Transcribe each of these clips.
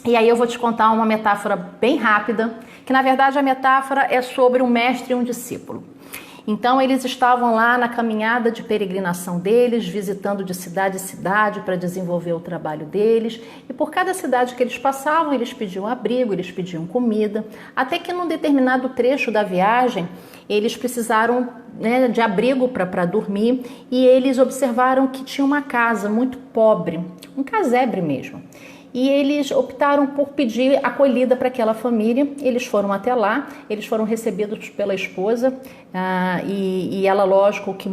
E aí eu vou te contar uma metáfora bem rápida, que na verdade a metáfora é sobre um mestre e um discípulo. Então eles estavam lá na caminhada de peregrinação deles, visitando de cidade em cidade para desenvolver o trabalho deles. E por cada cidade que eles passavam, eles pediam abrigo, eles pediam comida. Até que num determinado trecho da viagem, eles precisaram, né, de abrigo para dormir. E eles observaram que tinha uma casa muito pobre, um casebre mesmo. E eles optaram por pedir acolhida para aquela família. Eles foram até lá, eles foram recebidos pela esposa e ela, lógico, que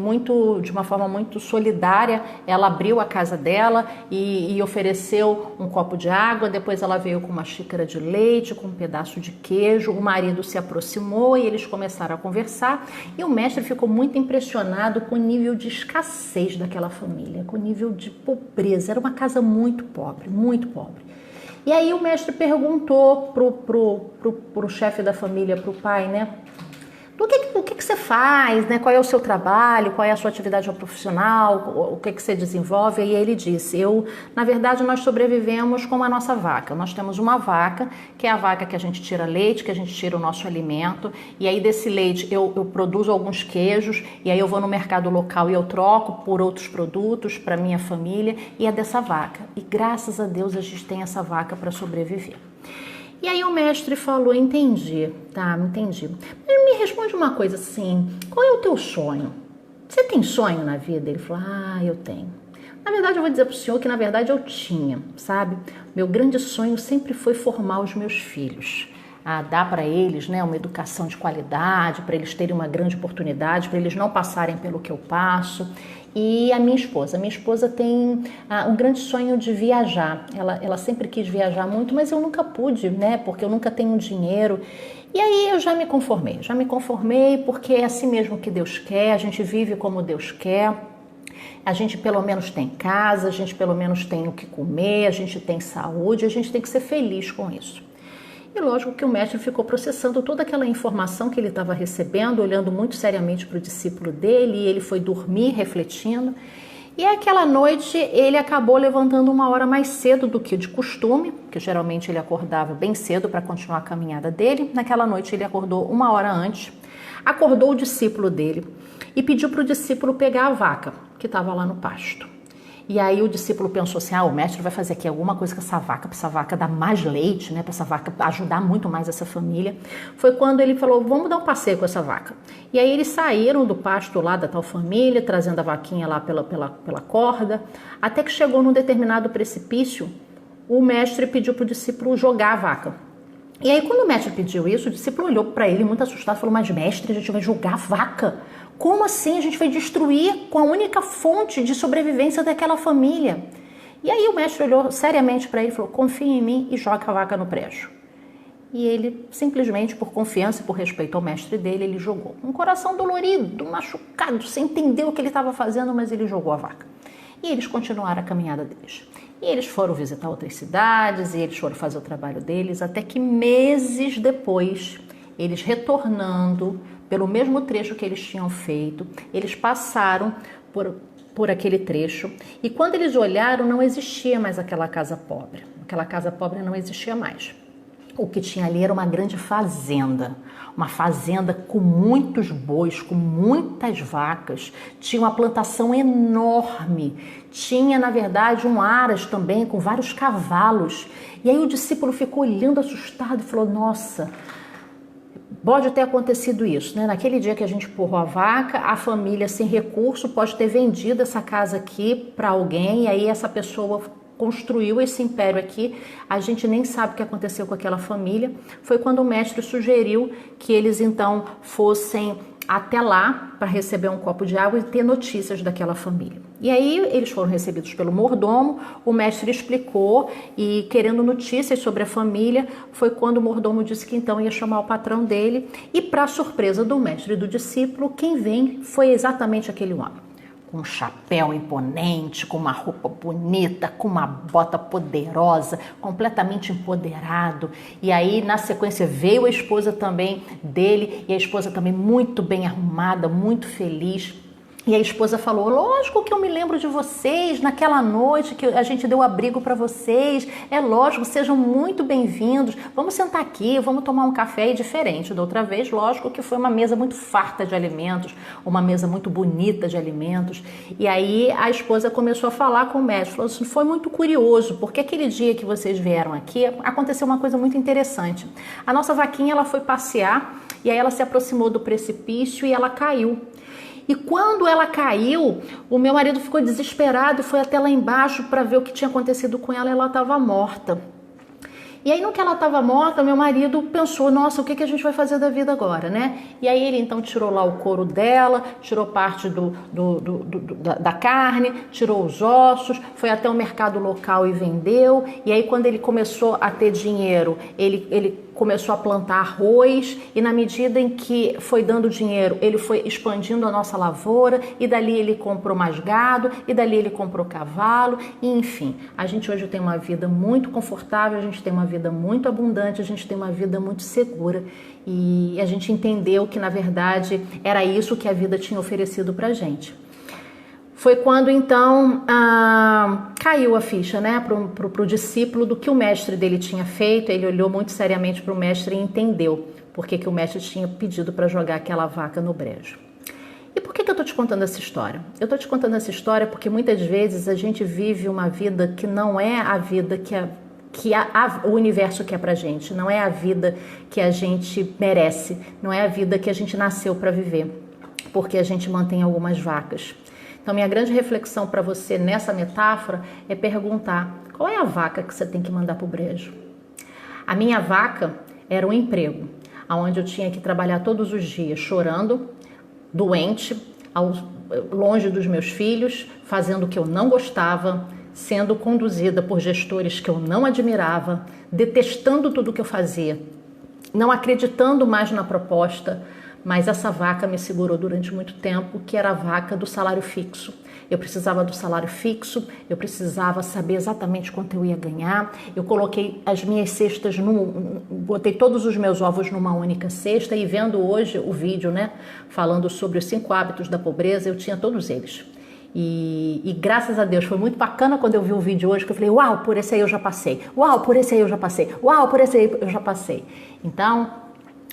de uma forma muito solidária, ela abriu a casa dela e ofereceu um copo de água. Depois ela veio com uma xícara de leite, com um pedaço de queijo. O marido se aproximou e eles começaram a conversar. E o mestre ficou muito impressionado com o nível de escassez daquela família, com o nível de pobreza. Era uma casa muito pobre, muito pobre. E aí o mestre perguntou pro chefe da família, pro pai, né? O que você faz, né? Qual é o seu trabalho, qual é a sua atividade profissional, o que você desenvolve? E ele disse, na verdade, nós sobrevivemos com a nossa vaca. Nós temos uma vaca, que é a vaca que a gente tira leite, que a gente tira o nosso alimento. E aí desse leite eu produzo alguns queijos, e aí eu vou no mercado local e eu troco por outros produtos para minha família, e é dessa vaca. E graças a Deus a gente tem essa vaca para sobreviver. E aí o mestre falou, entendi. Mas me responde uma coisa assim, qual é o teu sonho? Você tem sonho na vida? Ele falou, eu tenho. Na verdade, eu vou dizer para o senhor que na verdade eu tinha, sabe? Meu grande sonho sempre foi formar os meus filhos. Dar para eles, né, uma educação de qualidade, para eles terem uma grande oportunidade, para eles não passarem pelo que eu passo. E a minha esposa tem um grande sonho de viajar. Ela sempre quis viajar muito, mas eu nunca pude, né, porque eu nunca tenho dinheiro. E aí eu já me conformei porque é assim mesmo que Deus quer, a gente vive como Deus quer. A gente pelo menos tem casa, a gente pelo menos tem o que comer, a gente tem saúde, a gente tem que ser feliz com isso. E lógico que o mestre ficou processando toda aquela informação que ele estava recebendo, olhando muito seriamente para o discípulo dele, e ele foi dormir refletindo. E aquela noite ele acabou levantando uma hora mais cedo do que de costume, porque geralmente ele acordava bem cedo para continuar a caminhada dele. Naquela noite ele acordou uma hora antes, acordou o discípulo dele e pediu para o discípulo pegar a vaca que estava lá no pasto. E aí o discípulo pensou assim, o mestre vai fazer aqui alguma coisa com essa vaca, para essa vaca dar mais leite, né, para essa vaca ajudar muito mais essa família. Foi quando ele falou, vamos dar um passeio com essa vaca. E aí eles saíram do pasto lá da tal família, trazendo a vaquinha lá pela corda, até que chegou num determinado precipício, o mestre pediu para o discípulo jogar a vaca. E aí quando o mestre pediu isso, o discípulo olhou para ele muito assustado e falou, mas mestre, a gente vai jogar a vaca? Como assim? A gente vai destruir com a única fonte de sobrevivência daquela família. E aí o mestre olhou seriamente para ele e falou, confia em mim e joga a vaca no brejo. E ele, simplesmente por confiança e por respeito ao mestre dele, ele jogou. Um coração dolorido, machucado, sem entender o que ele estava fazendo, mas ele jogou a vaca. E eles continuaram a caminhada deles. E eles foram visitar outras cidades, e eles foram fazer o trabalho deles, até que meses depois, eles retornando pelo mesmo trecho que eles tinham feito, eles passaram por aquele trecho, e quando eles olharam, não existia mais aquela casa pobre. Aquela casa pobre não existia mais. O que tinha ali era uma grande fazenda, uma fazenda com muitos bois, com muitas vacas, tinha uma plantação enorme, tinha na verdade um aras também com vários cavalos. E aí o discípulo ficou olhando assustado e falou, nossa, pode ter acontecido isso, né? Naquele dia que a gente empurrou a vaca, a família sem recurso pode ter vendido essa casa aqui para alguém, e aí essa pessoa construiu esse império aqui, a gente nem sabe o que aconteceu com aquela família. Foi quando o mestre sugeriu que eles então fossem até lá para receber um copo de água e ter notícias daquela família. E aí eles foram recebidos pelo mordomo, o mestre explicou e querendo notícias sobre a família, foi quando o mordomo disse que então ia chamar o patrão dele e para surpresa do mestre e do discípulo, quem vem foi exatamente aquele homem. Com um chapéu imponente, com uma roupa bonita, com uma bota poderosa, completamente empoderado. E aí, na sequência, veio a esposa também dele, e a esposa também muito bem arrumada, muito feliz. E a esposa falou, lógico que eu me lembro de vocês, naquela noite que a gente deu abrigo para vocês, é lógico, sejam muito bem-vindos, vamos sentar aqui, vamos tomar um café. E diferente da outra vez, lógico que foi uma mesa muito farta de alimentos, uma mesa muito bonita de alimentos. E aí a esposa começou a falar com o médico, falou assim, foi muito curioso, porque aquele dia que vocês vieram aqui, aconteceu uma coisa muito interessante. A nossa vaquinha, ela foi passear, e aí ela se aproximou do precipício e ela caiu. E quando ela caiu, o meu marido ficou desesperado e foi até lá embaixo para ver o que tinha acontecido com ela. Ela estava morta. E aí, no que ela estava morta, meu marido pensou, nossa, o que a gente vai fazer da vida agora, né? E aí ele então tirou lá o couro dela, tirou parte da carne, tirou os ossos, foi até o mercado local e vendeu. E aí, quando ele começou a ter dinheiro, ele começou a plantar arroz, e na medida em que foi dando dinheiro, ele foi expandindo a nossa lavoura, e dali ele comprou mais gado, e dali ele comprou cavalo, e enfim, a gente hoje tem uma vida muito confortável, a gente tem uma vida muito abundante, a gente tem uma vida muito segura, e a gente entendeu que na verdade era isso que a vida tinha oferecido pra gente. Foi quando então caiu a ficha, né, pro discípulo do que o mestre dele tinha feito. Ele olhou muito seriamente para o mestre e entendeu por que o mestre tinha pedido para jogar aquela vaca no brejo. E por que eu estou te contando essa história? Eu estou te contando essa história porque muitas vezes a gente vive uma vida que não é a vida o universo quer pra gente, não é a vida que a gente merece, não é a vida que a gente nasceu para viver, porque a gente mantém algumas vacas. Então, minha grande reflexão para você nessa metáfora é perguntar, qual é a vaca que você tem que mandar para o brejo? A minha vaca era um emprego, onde eu tinha que trabalhar todos os dias chorando, doente, longe dos meus filhos, fazendo o que eu não gostava, sendo conduzida por gestores que eu não admirava, detestando tudo o que eu fazia, não acreditando mais na proposta. Mas essa vaca me segurou durante muito tempo, que era a vaca do salário fixo. Eu precisava do salário fixo, eu precisava saber exatamente quanto eu ia ganhar. Eu coloquei as minhas cestas, botei todos os meus ovos numa única cesta, e vendo hoje o vídeo, né, falando sobre os 5 hábitos da pobreza, eu tinha todos eles. E graças a Deus, foi muito bacana quando eu vi o vídeo hoje, que eu falei, uau, por esse aí eu já passei. Uau, por esse aí eu já passei. Uau, por esse aí eu já passei. Então,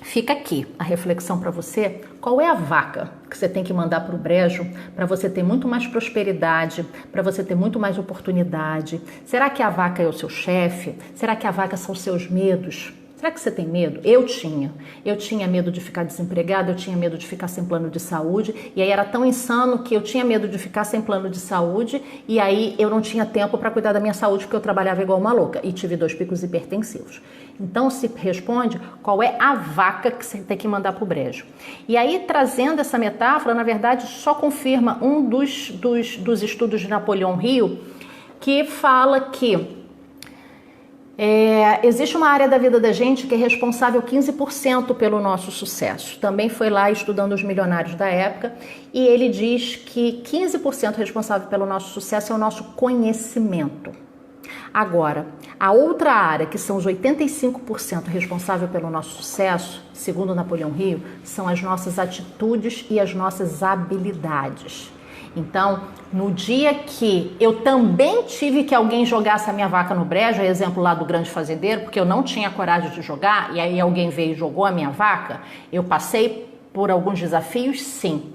fica aqui a reflexão para você, qual é a vaca que você tem que mandar para o brejo para você ter muito mais prosperidade, para você ter muito mais oportunidade? Será que a vaca é o seu chefe? Será que a vaca são os seus medos? Será que você tem medo? Eu tinha medo de ficar desempregada, eu tinha medo de ficar sem plano de saúde, e aí era tão insano que eu tinha medo de ficar sem plano de saúde, e aí eu não tinha tempo para cuidar da minha saúde, porque eu trabalhava igual uma louca, e tive 2 picos hipertensivos. Então se responde, qual é a vaca que você tem que mandar para o brejo? E aí, trazendo essa metáfora, na verdade, só confirma um dos estudos de Napoleão Hill, que fala que existe uma área da vida da gente que é responsável 15% pelo nosso sucesso. Também foi lá estudando os milionários da época, e ele diz que 15% responsável pelo nosso sucesso é o nosso conhecimento. Agora, a outra área, que são os 85% responsável pelo nosso sucesso, segundo Napoleão Hill, são as nossas atitudes e as nossas habilidades. Então, no dia que eu também tive que alguém jogasse a minha vaca no brejo, exemplo lá do grande fazendeiro, porque eu não tinha coragem de jogar, e aí alguém veio e jogou a minha vaca, eu passei por alguns desafios, sim.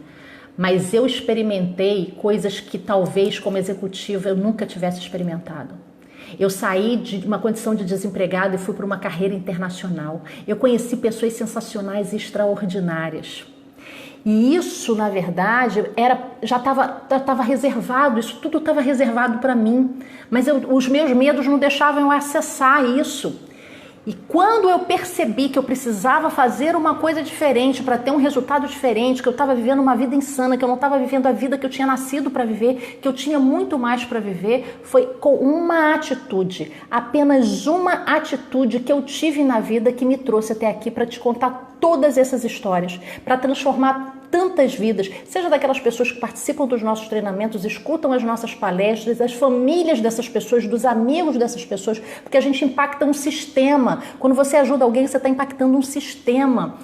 Mas eu experimentei coisas que talvez como executiva eu nunca tivesse experimentado. Eu saí de uma condição de desempregado e fui para uma carreira internacional. Eu conheci pessoas sensacionais e extraordinárias. E isso, na verdade, já estava reservado, isso tudo estava reservado para mim. Mas os meus medos não deixavam eu acessar isso. E quando eu percebi que eu precisava fazer uma coisa diferente para ter um resultado diferente, que eu estava vivendo uma vida insana, que eu não estava vivendo a vida que eu tinha nascido para viver, que eu tinha muito mais para viver, foi com uma atitude, apenas uma atitude que eu tive na vida que me trouxe até aqui para te contar todas essas histórias, para transformar tantas vidas, seja daquelas pessoas que participam dos nossos treinamentos, escutam as nossas palestras, as famílias dessas pessoas, dos amigos dessas pessoas, porque a gente impacta um sistema. Quando você ajuda alguém, você está impactando um sistema.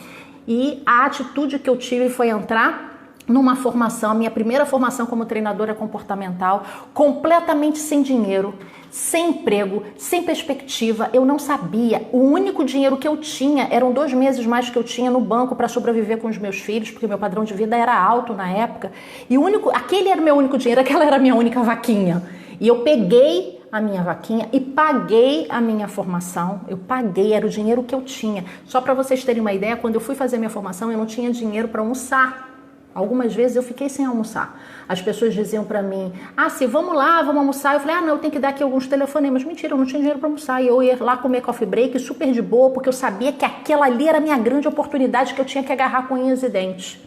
E a atitude que eu tive foi entrar numa formação, minha primeira formação como treinadora comportamental, completamente sem dinheiro, sem emprego, sem perspectiva. Eu não sabia. O único dinheiro que eu tinha eram 2 meses mais que eu tinha no banco para sobreviver com os meus filhos, porque meu padrão de vida era alto na época. E aquele era o meu único dinheiro, aquela era a minha única vaquinha. E eu peguei a minha vaquinha e paguei a minha formação. Eu paguei, era o dinheiro que eu tinha. Só para vocês terem uma ideia, quando eu fui fazer minha formação, eu não tinha dinheiro para almoçar. Algumas vezes eu fiquei sem almoçar. As pessoas diziam pra mim, se vamos lá, vamos almoçar. Eu falei, não, eu tenho que dar aqui alguns telefonemas. Mentira, eu não tinha dinheiro pra almoçar. E eu ia lá comer coffee break super de boa, porque eu sabia que aquela ali era a minha grande oportunidade que eu tinha que agarrar com unhas e dentes.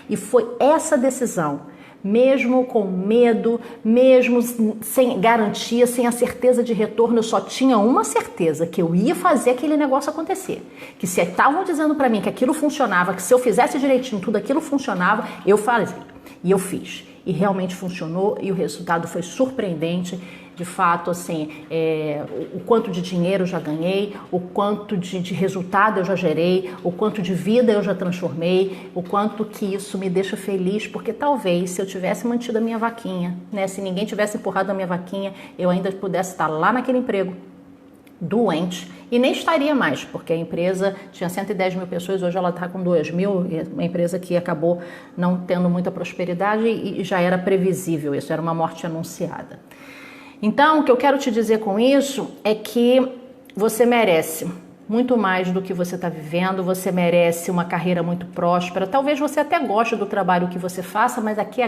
E foi essa decisão, mesmo com medo, mesmo sem garantia, sem a certeza de retorno, eu só tinha uma certeza, que eu ia fazer aquele negócio acontecer. Que se estavam dizendo pra mim que aquilo funcionava, que se eu fizesse direitinho tudo aquilo funcionava, eu fazia. E eu fiz. E realmente funcionou e o resultado foi surpreendente. De fato, assim, o quanto de dinheiro eu já ganhei, o quanto de resultado eu já gerei, o quanto de vida eu já transformei, o quanto que isso me deixa feliz, porque talvez se eu tivesse mantido a minha vaquinha, né, se ninguém tivesse empurrado a minha vaquinha, eu ainda pudesse estar lá naquele emprego, doente, e nem estaria mais, porque a empresa tinha 110 mil pessoas, hoje ela está com 2 mil, uma empresa que acabou não tendo muita prosperidade e já era previsível, isso era uma morte anunciada. Então, o que eu quero te dizer com isso é que você merece muito mais do que você está vivendo, você merece uma carreira muito próspera, talvez você até goste do trabalho que você faça, mas aqui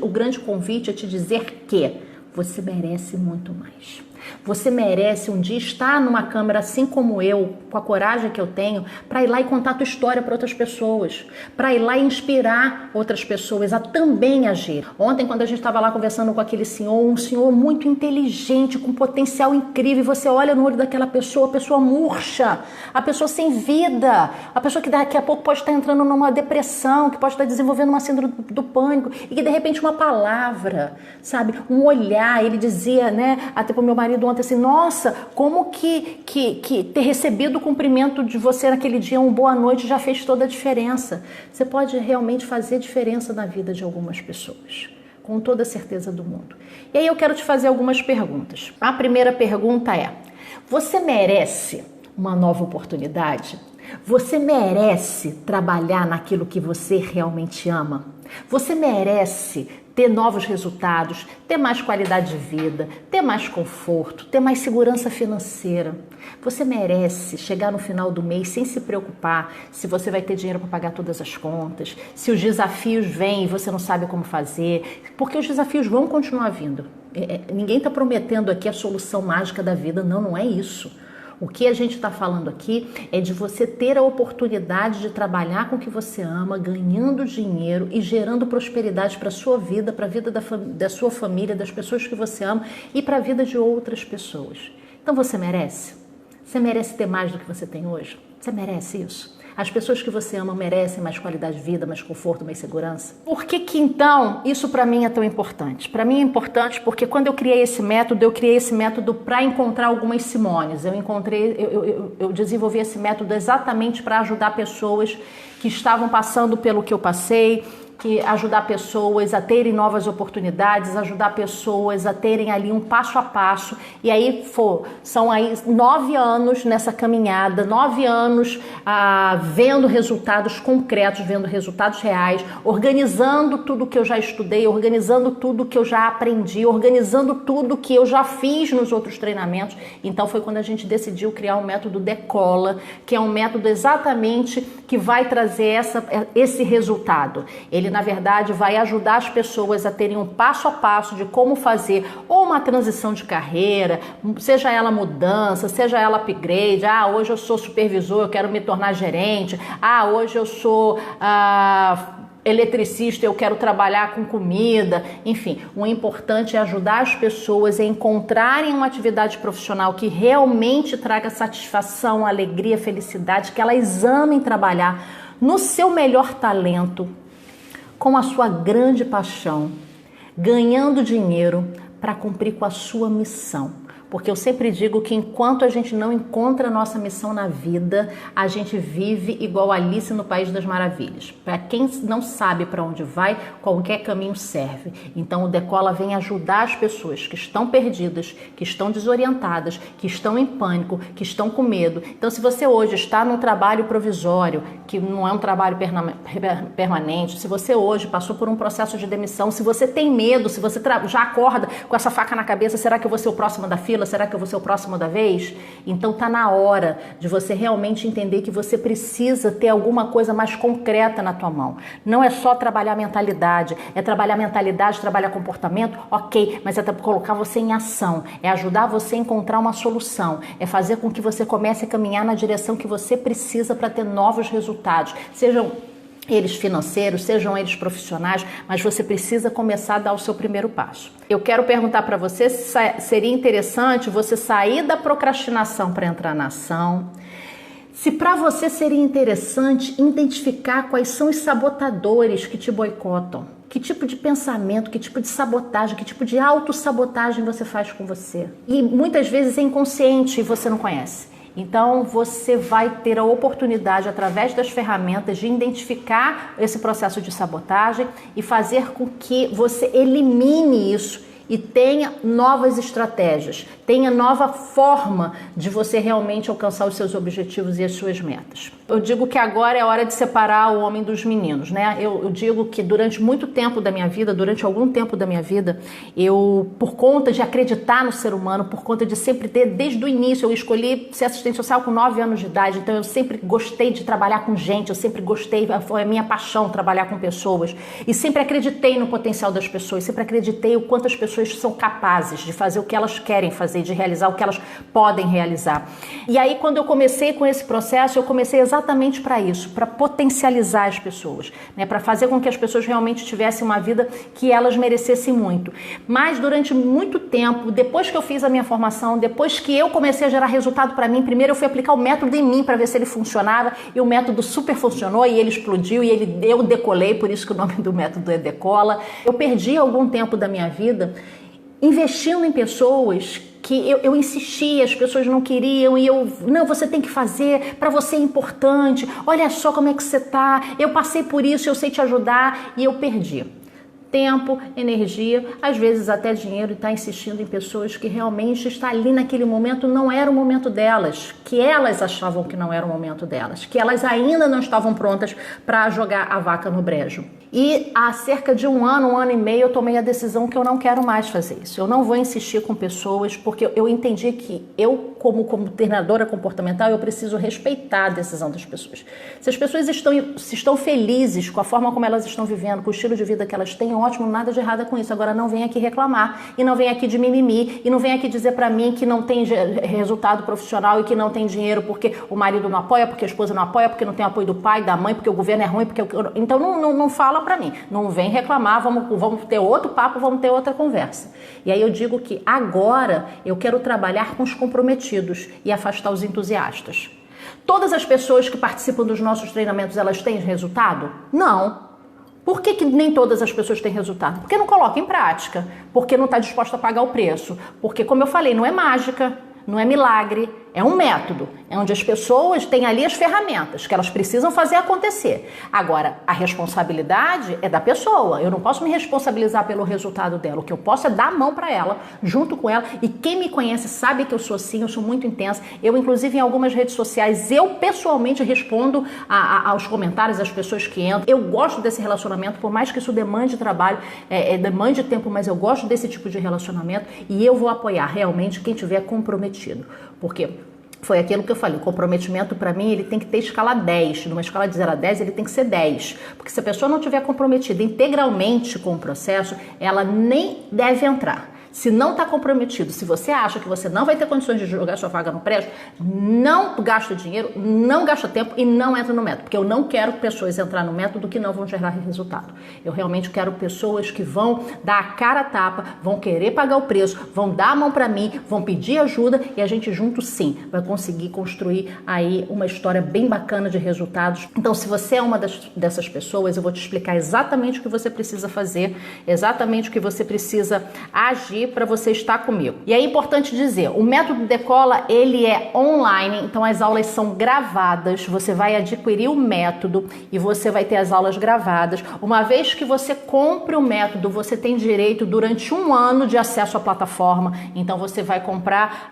o grande convite é te dizer que você merece muito mais. Você merece um dia estar numa câmera assim como eu, com a coragem que eu tenho, para ir lá e contar a tua história para outras pessoas, para ir lá e inspirar outras pessoas a também agir. Ontem, quando a gente estava lá conversando com aquele senhor, um senhor muito inteligente, com potencial incrível, e você olha no olho daquela pessoa, a pessoa murcha, a pessoa sem vida, a pessoa que daqui a pouco pode estar entrando numa depressão, que pode estar desenvolvendo uma síndrome do pânico, e que de repente uma palavra, sabe, um olhar, ele dizia, né, até pro meu marido ontem assim, nossa, como que ter recebido o cumprimento de você naquele dia, um boa noite, já fez toda a diferença. Você pode realmente fazer diferença na vida de algumas pessoas, com toda a certeza do mundo. E aí eu quero te fazer algumas perguntas. A primeira pergunta é, você merece uma nova oportunidade? Você merece trabalhar naquilo que você realmente ama? Você merece ter novos resultados, ter mais qualidade de vida, ter mais conforto, ter mais segurança financeira. Você merece chegar no final do mês sem se preocupar se você vai ter dinheiro para pagar todas as contas, se os desafios vêm e você não sabe como fazer, porque os desafios vão continuar vindo. Ninguém está prometendo aqui a solução mágica da vida, não é isso. O que a gente está falando aqui é de você ter a oportunidade de trabalhar com o que você ama, ganhando dinheiro e gerando prosperidade para a sua vida, para a vida da sua família, das pessoas que você ama e para a vida de outras pessoas. Então você merece? Você merece ter mais do que você tem hoje? Você merece isso? As pessoas que você ama merecem mais qualidade de vida, mais conforto, mais segurança. Por que então isso para mim é tão importante? Para mim é importante porque quando eu criei esse método para encontrar algumas Simones. Eu desenvolvi esse método exatamente para ajudar pessoas que estavam passando pelo que eu passei, que ajudar pessoas a terem novas oportunidades, ajudar pessoas a terem ali um passo a passo. E aí são aí 9 anos nessa caminhada, 9 anos vendo resultados concretos, vendo resultados reais, organizando tudo que eu já estudei, organizando tudo que eu já aprendi, organizando tudo que eu já fiz nos outros treinamentos. Então foi quando a gente decidiu criar o método Decola, que é um método exatamente que vai trazer esse resultado. Ele, na verdade, vai ajudar as pessoas a terem um passo a passo de como fazer ou uma transição de carreira, seja ela mudança, seja ela upgrade. Hoje eu sou supervisor, eu quero me tornar gerente. Hoje eu sou eletricista, eu quero trabalhar com comida. Enfim, o importante é ajudar as pessoas a encontrarem uma atividade profissional que realmente traga satisfação, alegria, felicidade, que elas amem trabalhar no seu melhor talento, com a sua grande paixão, ganhando dinheiro para cumprir com a sua missão. porque eu sempre digo que enquanto a gente não encontra a nossa missão na vida, a gente vive igual Alice no País das Maravilhas. Para quem não sabe para onde vai, qualquer caminho serve. Então o Decola vem ajudar as pessoas que estão perdidas, que estão desorientadas, que estão em pânico, que estão com medo. Então se você hoje está num trabalho provisório, que não é um trabalho permanente, se você hoje passou por um processo de demissão, se você tem medo, se você já acorda com essa faca na cabeça, será que eu vou ser o próximo da fila? Será que eu vou ser o próximo da vez? Então tá na hora de você realmente entender que você precisa ter alguma coisa mais concreta na tua mão. Não é só trabalhar mentalidade, é trabalhar mentalidade, trabalhar comportamento, ok, mas é colocar você em ação, é ajudar você a encontrar uma solução, é fazer com que você comece a caminhar na direção que você precisa para ter novos resultados, sejam eles financeiros, sejam eles profissionais, mas você precisa começar a dar o seu primeiro passo. Eu quero perguntar para você se seria interessante você sair da procrastinação para entrar na ação. Se para você seria interessante identificar quais são os sabotadores que te boicotam. Que tipo de pensamento, que tipo de sabotagem, que tipo de autossabotagem você faz com você. E muitas vezes é inconsciente e você não conhece. Então você vai ter a oportunidade, através das ferramentas, de identificar esse processo de sabotagem e fazer com que você elimine isso e tenha novas estratégias, tenha nova forma de você realmente alcançar os seus objetivos e as suas metas. Eu digo que agora é hora de separar o homem dos meninos, né? Eu digo que durante muito tempo da minha vida, durante algum tempo da minha vida, eu, por conta de acreditar no ser humano, por conta de sempre ter, desde o início, eu escolhi ser assistente social com 9 anos de idade, então eu sempre gostei de trabalhar com gente, eu sempre gostei, foi a minha paixão trabalhar com pessoas, e sempre acreditei no potencial das pessoas, sempre acreditei o quanto as pessoas são capazes de fazer o que elas querem fazer, de realizar o que elas podem realizar. E aí, quando eu comecei com esse processo, eu comecei exatamente para isso, para potencializar as pessoas, né? Para fazer com que as pessoas realmente tivessem uma vida que elas merecessem muito. Mas durante muito tempo, depois que eu fiz a minha formação, depois que eu comecei a gerar resultado para mim, primeiro eu fui aplicar o método em mim para ver se ele funcionava, e o método super funcionou, e ele explodiu, e eu decolei, por isso que o nome do método é Decola. Eu perdi algum tempo da minha vida investindo em pessoas que eu insistia, as pessoas não queriam, e não, você tem que fazer, para você é importante, olha só como é que você tá, eu passei por isso, eu sei te ajudar, e eu perdi tempo, energia, às vezes até dinheiro, e está insistindo em pessoas que realmente está ali naquele momento, não era o momento delas, que elas achavam que não era o momento delas, que elas ainda não estavam prontas para jogar a vaca no brejo. E há cerca de um ano e meio, eu tomei a decisão que eu não quero mais fazer isso. Eu não vou insistir com pessoas, porque eu entendi que eu, como treinadora comportamental, eu preciso respeitar a decisão das pessoas. Se as pessoas estão felizes com a forma como elas estão vivendo, com o estilo de vida que elas têm, ótimo, nada de errado com isso. Agora não vem aqui reclamar, e não vem aqui de mimimi, e não vem aqui dizer pra mim que não tem resultado profissional e que não tem dinheiro porque o marido não apoia, porque a esposa não apoia, porque não tem apoio do pai, da mãe, porque o governo é ruim, porque então não fala pra mim, não vem reclamar, vamos ter outro papo, vamos ter outra conversa. E aí eu digo que agora eu quero trabalhar com os comprometidos e afastar os entusiastas. Todas as pessoas que participam dos nossos treinamentos, elas têm resultado? Não. Por que nem todas as pessoas têm resultado? Porque não coloca em prática, porque não está disposta a pagar o preço, porque, como eu falei, não é mágica, não é milagre, é um método, é onde as pessoas têm ali as ferramentas que elas precisam fazer acontecer. Agora, a responsabilidade é da pessoa, eu não posso me responsabilizar pelo resultado dela, o que eu posso é dar a mão para ela, junto com ela, e quem me conhece sabe que eu sou assim, eu sou muito intensa, eu inclusive em algumas redes sociais, eu pessoalmente respondo aos comentários das pessoas que entram, eu gosto desse relacionamento, por mais que isso demande trabalho, demande tempo, mas eu gosto desse tipo de relacionamento, e eu vou apoiar realmente quem tiver comprometido, porque foi aquilo que eu falei, o comprometimento para mim ele tem que ter escala 10, numa escala de 0 a 10 ele tem que ser 10, porque se a pessoa não estiver comprometida integralmente com o processo, ela nem deve entrar. Se não está comprometido, se você acha que você não vai ter condições de jogar sua vaga no prédio, não gasta dinheiro, não gasta tempo e não entra no método, porque eu não quero pessoas entrar no método que não vão gerar resultado. Eu realmente quero pessoas que vão dar a cara a tapa, vão querer pagar o preço, vão dar a mão para mim, vão pedir ajuda, e a gente junto sim vai conseguir construir aí uma história bem bacana de resultados. Então, se você é uma dessas pessoas, eu vou te explicar exatamente o que você precisa fazer, exatamente o que você precisa agir aqui para você estar comigo. E é importante dizer, o método Decola, ele é online, então as aulas são gravadas, você vai adquirir o método e você vai ter as aulas gravadas. Uma vez que você compre o método, você tem direito durante 1 ano de acesso à plataforma, então você vai comprar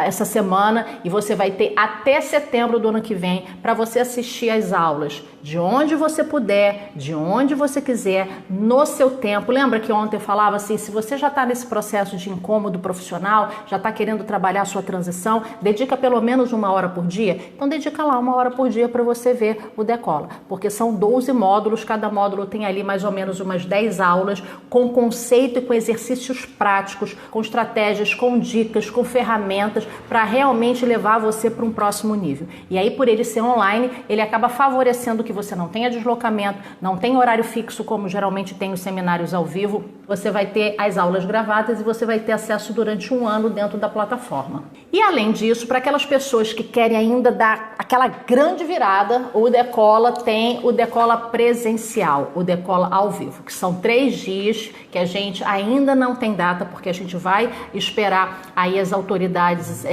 essa semana e você vai ter até setembro do ano que vem para você assistir às aulas de onde você puder, de onde você quiser, no seu tempo. Lembra que ontem eu falava assim, se você já está nesse processo de incômodo profissional, já está querendo trabalhar a sua transição, dedica pelo menos 1 hora por dia? Então dedica lá 1 hora por dia para você ver o Decola, porque são 12 módulos, cada módulo tem ali mais ou menos umas 10 aulas, com conceito e com exercícios práticos, com estratégias, com dicas, com ferramentas, para realmente levar você para um próximo nível. E aí, por ele ser online, ele acaba favorecendo que você não tenha deslocamento, não tem horário fixo, como geralmente tem os seminários ao vivo. Você vai ter as aulas gravadas e você vai ter acesso durante 1 ano dentro da plataforma. E além disso, para aquelas pessoas que querem ainda dar aquela grande virada, o Decola tem o Decola presencial, o Decola ao vivo, que são 3 dias que a gente ainda não tem data, porque a gente vai esperar aí as autoridades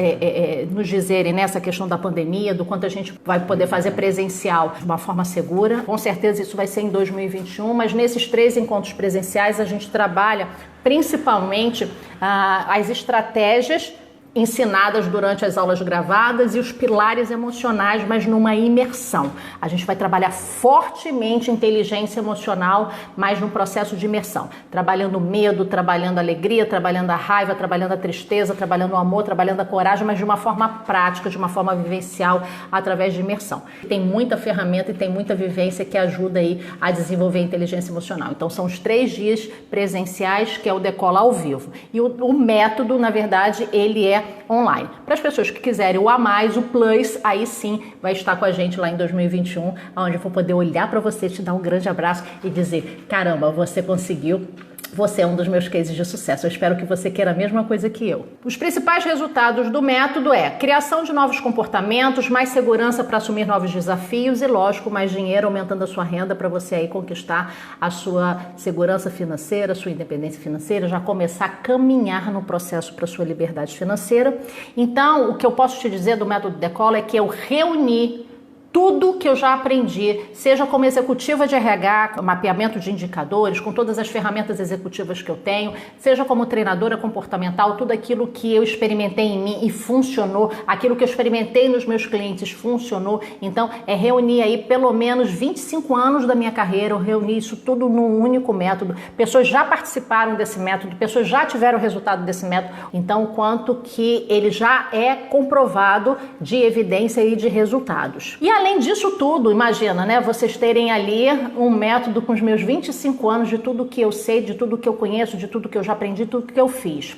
nos dizerem nessa questão da pandemia, do quanto a gente vai poder fazer presencial de uma forma segura. Com certeza isso vai ser em 2021, mas nesses 3 encontros presenciais a gente trabalha principalmente as estratégias ensinadas durante as aulas gravadas e os pilares emocionais, mas numa imersão. A gente vai trabalhar fortemente inteligência emocional, mas num processo de imersão, trabalhando o medo, trabalhando a alegria, trabalhando a raiva, trabalhando a tristeza, trabalhando o amor, trabalhando a coragem, mas de uma forma prática, de uma forma vivencial, através de imersão. Tem muita ferramenta e tem muita vivência que ajuda aí a desenvolver a inteligência emocional. Então são os 3 dias presenciais, que é o Decola ao vivo. E o método, na verdade, ele é online. Para as pessoas que quiserem o a mais, o plus, aí sim vai estar com a gente lá em 2021, onde eu vou poder olhar para você, te dar um grande abraço e dizer, caramba, você conseguiu. Você é um dos meus cases de sucesso. Eu espero que você queira a mesma coisa que eu. Os principais resultados do método é criação de novos comportamentos, mais segurança para assumir novos desafios e, lógico, mais dinheiro, aumentando a sua renda para você aí conquistar a sua segurança financeira, a sua independência financeira, já começar a caminhar no processo para a sua liberdade financeira. Então, o que eu posso te dizer do método Decola é que eu reuni tudo que eu já aprendi, seja como executiva de RH, mapeamento de indicadores, com todas as ferramentas executivas que eu tenho, seja como treinadora comportamental, tudo aquilo que eu experimentei em mim e funcionou, aquilo que eu experimentei nos meus clientes funcionou. Então, é reunir aí pelo menos 25 anos da minha carreira, eu reuni isso tudo num único método. Pessoas já participaram desse método, pessoas já tiveram resultado desse método. Então, o quanto que ele já é comprovado de evidência e de resultados. E além disso tudo, imagina, né? Vocês terem ali um método com os meus 25 anos de tudo que eu sei, de tudo que eu conheço, de tudo que eu já aprendi, tudo que eu fiz.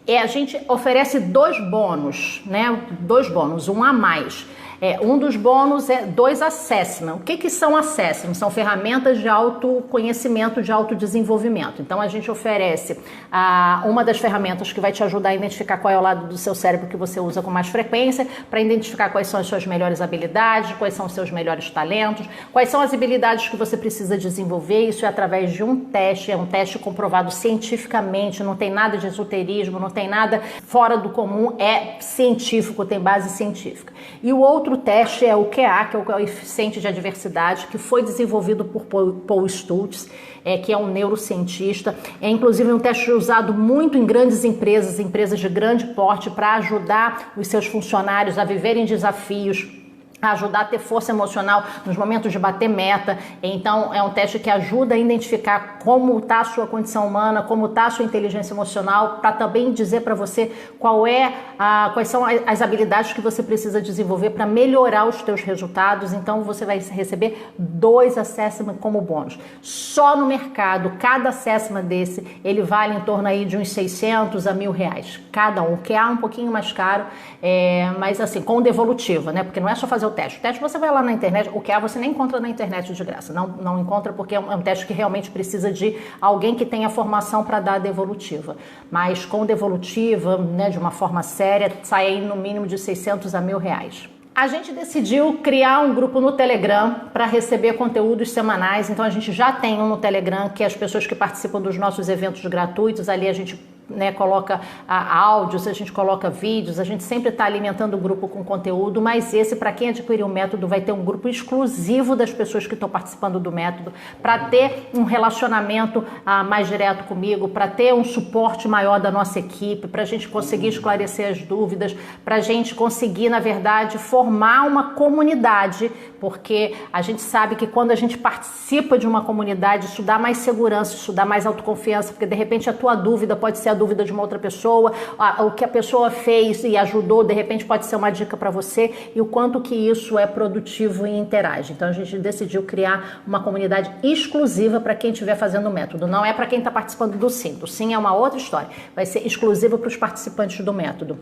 A gente oferece 2 bônus, né? 2 bônus, um a mais. Um dos bônus é 2 assessments. O que são assessments? São ferramentas de autoconhecimento, de autodesenvolvimento. Então, a gente oferece uma das ferramentas que vai te ajudar a identificar qual é o lado do seu cérebro que você usa com mais frequência, para identificar quais são as suas melhores habilidades, quais são os seus melhores talentos, quais são as habilidades que você precisa desenvolver. Isso é através de um teste, é um teste comprovado cientificamente, não tem nada de esoterismo, não tem nada fora do comum, é científico, tem base científica. E o outro teste é o QA, que é o coeficiente de adversidade, que foi desenvolvido por Paul Stultz, que é um neurocientista. É inclusive um teste usado muito em grandes empresas, empresas de grande porte, para ajudar os seus funcionários a viverem desafios, a ajudar a ter força emocional nos momentos de bater meta. Então, é um teste que ajuda a identificar como está a sua condição humana, como está a sua inteligência emocional, para também dizer para você quais são as habilidades que você precisa desenvolver para melhorar os teus resultados. Então, você vai receber 2 assessments como bônus. Só no mercado, cada assessment desse, ele vale em torno aí de uns 600 a R$1.000, cada um, que é um pouquinho mais caro, mas assim, com devolutiva, né? Porque não é só fazer o teste. O teste você vai lá na internet, o QA você nem encontra na internet de graça. Não encontra porque é um teste que realmente precisa de alguém que tenha formação para dar a devolutiva. Mas com devolutiva, né, de uma forma séria, sai aí no mínimo de 600 a R$1.000. A gente decidiu criar um grupo no Telegram para receber conteúdos semanais. Então a gente já tem um no Telegram, que é as pessoas que participam dos nossos eventos gratuitos. Ali a gente né, coloca áudios, a gente coloca vídeos, a gente sempre está alimentando o grupo com conteúdo, mas esse, para quem adquirir o método, vai ter um grupo exclusivo das pessoas que estão participando do método, para ter um relacionamento mais direto comigo, para ter um suporte maior da nossa equipe, para a gente conseguir esclarecer as dúvidas, para a gente conseguir, na verdade, formar uma comunidade, porque a gente sabe que quando a gente participa de uma comunidade, isso dá mais segurança, isso dá mais autoconfiança, porque de repente a tua dúvida pode ser a dúvida de uma outra pessoa, o que a pessoa fez e ajudou, de repente pode ser uma dica para você, e o quanto que isso é produtivo e interage. Então a gente decidiu criar uma comunidade exclusiva para quem estiver fazendo o método. Não é para quem está participando do Sim. O Sim é uma outra história. Vai ser exclusiva para os participantes do método.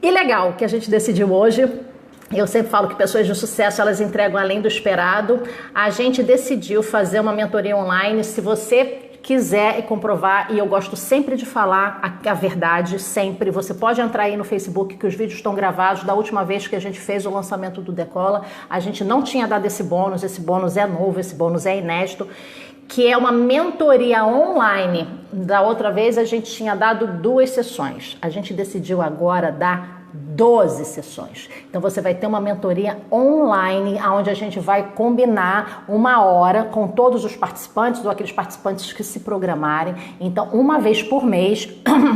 E legal que a gente decidiu hoje. Eu sempre falo que pessoas de sucesso, elas entregam além do esperado. A gente decidiu fazer uma mentoria online. Se você quiser comprovar, e eu gosto sempre de falar a verdade, sempre, você pode entrar aí no Facebook, que os vídeos estão gravados. Da última vez que a gente fez o lançamento do Decola, a gente não tinha dado esse bônus é novo, esse bônus é inédito, que é uma mentoria online. Da outra vez a gente tinha dado 2 sessões, a gente decidiu agora dar 12 sessões. Então você vai ter uma mentoria online, onde a gente vai combinar 1 hora com todos os participantes, ou aqueles participantes que se programarem. Então, uma vez por mês,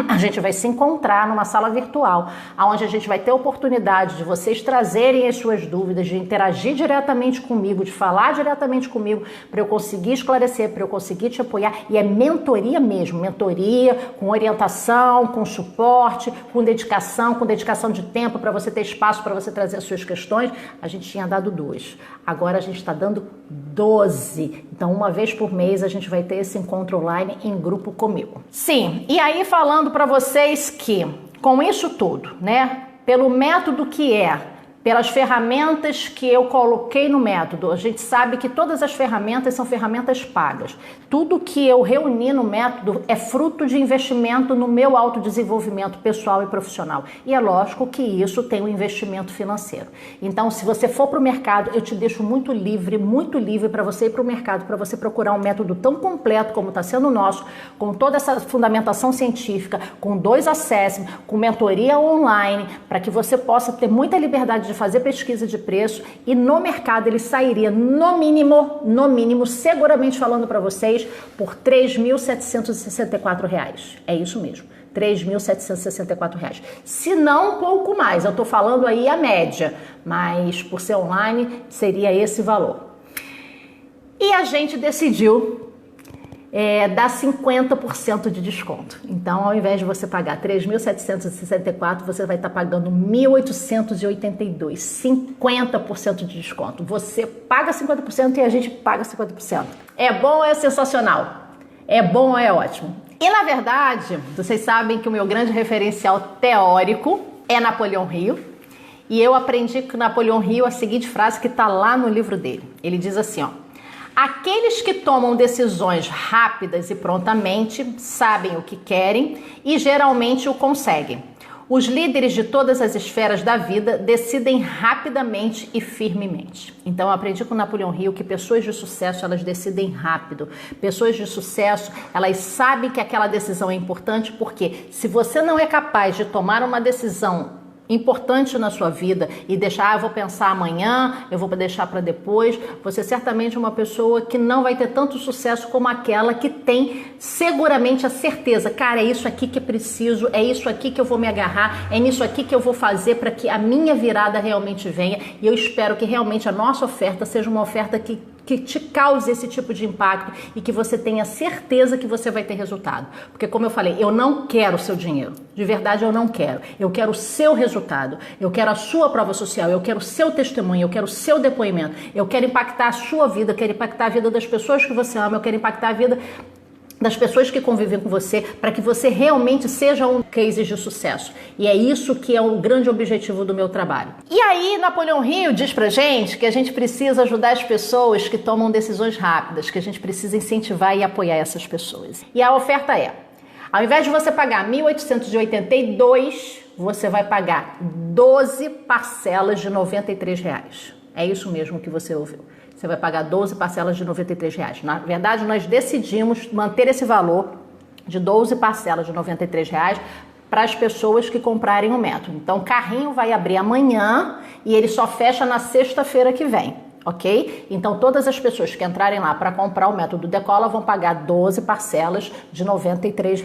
a gente vai se encontrar numa sala virtual, onde a gente vai ter a oportunidade de vocês trazerem as suas dúvidas, de interagir diretamente comigo, de falar diretamente comigo, para eu conseguir esclarecer, para eu conseguir te apoiar. E é mentoria mesmo, mentoria com orientação, com suporte, com dedicação de tempo, para você ter espaço para você trazer as suas questões. A gente tinha dado 2, agora a gente está dando 12. Então, uma vez por mês a gente vai ter esse encontro online em grupo comigo. Sim, e aí falando para vocês que com isso tudo, né, pelo método que é, pelas ferramentas que eu coloquei no método, a gente sabe que todas as ferramentas são ferramentas pagas. Tudo que eu reuni no método é fruto de investimento no meu autodesenvolvimento pessoal e profissional. E é lógico que isso tem um investimento financeiro. Então, se você for para o mercado, eu te deixo muito livre para você ir para o mercado, para você procurar um método tão completo como está sendo o nosso, com toda essa fundamentação científica, com 2 assessments, com mentoria online, para que você possa ter muita liberdade de fazer pesquisa de preço, e no mercado ele sairia no mínimo, seguramente falando para vocês, por R$ 3.764. É isso mesmo, R$ 3.764. Se não um pouco mais, eu estou falando aí a média, mas por ser online seria esse valor. E a gente decidiu dá 50% de desconto. Então, ao invés de você pagar 3.764, você vai estar pagando 1.882, 50% de desconto. Você paga 50% e a gente paga 50%. É bom ou é sensacional? É bom ou é ótimo? E, na verdade, vocês sabem que o meu grande referencial teórico é Napoleão Hill. E eu aprendi com Napoleão Hill a seguinte frase que está lá no livro dele. Ele diz assim, ó: aqueles que tomam decisões rápidas e prontamente sabem o que querem e geralmente o conseguem. Os líderes de todas as esferas da vida decidem rapidamente e firmemente. Então, eu aprendi com Napoleão Hill que pessoas de sucesso, elas decidem rápido. Pessoas de sucesso, elas sabem que aquela decisão é importante, porque se você não é capaz de tomar uma decisão importante na sua vida e deixar, eu vou pensar amanhã, eu vou deixar para depois, você certamente é uma pessoa que não vai ter tanto sucesso como aquela que tem seguramente a certeza, cara, é isso aqui que é preciso, é isso aqui que eu vou me agarrar, é nisso aqui que eu vou fazer para que a minha virada realmente venha. E eu espero que realmente a nossa oferta seja uma oferta que te cause esse tipo de impacto e que você tenha certeza que você vai ter resultado. Porque, como eu falei, eu não quero o seu dinheiro. De verdade, eu não quero. Eu quero o seu resultado. Eu quero a sua prova social. Eu quero o seu testemunho. Eu quero o seu depoimento. Eu quero impactar a sua vida. Eu quero impactar a vida das pessoas que você ama. Eu quero impactar a vida das pessoas que convivem com você, para que você realmente seja um case de sucesso. E é isso que é o grande objetivo do meu trabalho. E aí, Napoleão Hill diz pra gente que a gente precisa ajudar as pessoas que tomam decisões rápidas, que a gente precisa incentivar e apoiar essas pessoas. E a oferta é: ao invés de você pagar 1.882, você vai pagar 12 parcelas de R$ 93. É isso mesmo que você ouviu. Você vai pagar 12 parcelas de R$ 93. Na verdade, nós decidimos manter esse valor de 12 parcelas de R$ 93 para as pessoas que comprarem o método. Então, o carrinho vai abrir amanhã e ele só fecha na sexta-feira que vem, ok? Então, todas as pessoas que entrarem lá para comprar o método Decola vão pagar 12 parcelas de R$ 93.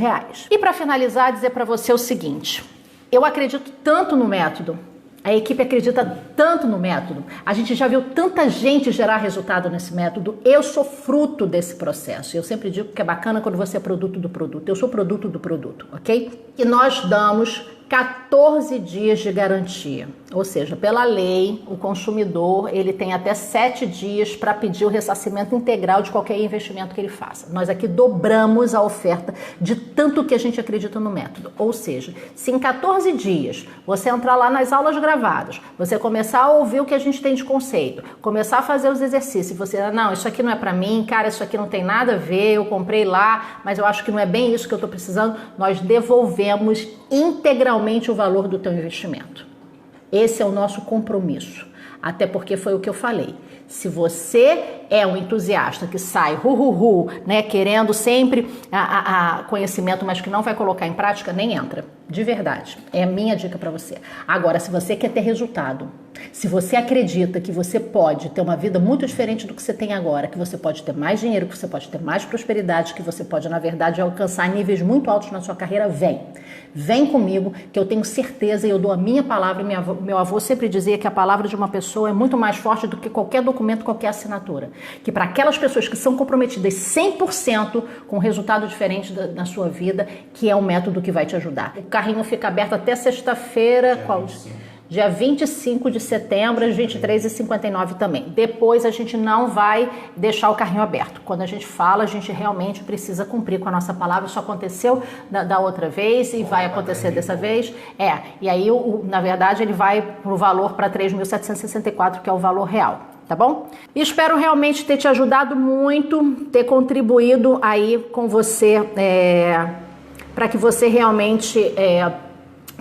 E para finalizar, dizer para você o seguinte: eu acredito tanto no método, a equipe acredita tanto no método, a gente já viu tanta gente gerar resultado nesse método, eu sou fruto desse processo. Eu sempre digo que é bacana quando você é produto do produto, eu sou produto do produto, ok? E nós damos 14 dias de garantia, ou seja, pela lei, o consumidor ele tem até 7 dias para pedir o ressarcimento integral de qualquer investimento que ele faça. Nós aqui dobramos a oferta de tanto que a gente acredita no método, ou seja, se em 14 dias você entrar lá nas aulas gravadas, você começar a ouvir o que a gente tem de conceito, começar a fazer os exercícios, você, não, isso aqui não é para mim, cara, isso aqui não tem nada a ver, eu comprei lá, mas eu acho que não é bem isso que eu estou precisando, nós devolvemos integralmente o valor do teu investimento. Esse é o nosso compromisso. Até porque foi o que eu falei. Se você é um entusiasta que sai né, querendo sempre conhecimento, mas que não vai colocar em prática, nem entra. De verdade. É a minha dica para você. Agora, se você quer ter resultado, se você acredita que você pode ter uma vida muito diferente do que você tem agora, que você pode ter mais dinheiro, que você pode ter mais prosperidade, que você pode, na verdade, alcançar níveis muito altos na sua carreira, vem. Vem comigo, que eu tenho certeza e eu dou a minha palavra. Meu avô sempre dizia que a palavra de uma pessoa é muito mais forte do que qualquer documento, qualquer assinatura. Que para aquelas pessoas que são comprometidas 100% com resultado diferente na sua vida, que é um método que vai te ajudar. O carrinho fica aberto até sexta-feira, dia 25 de setembro, às 23h59 também. Depois a gente não vai deixar o carrinho aberto. Quando a gente fala, a gente realmente precisa cumprir com a nossa palavra. Isso aconteceu da outra vez e vai acontecer dessa vez. E aí, na verdade, ele vai pro valor para 3.764, que é o valor real. Tá bom? E espero realmente ter te ajudado muito, ter contribuído aí com você, para que você realmente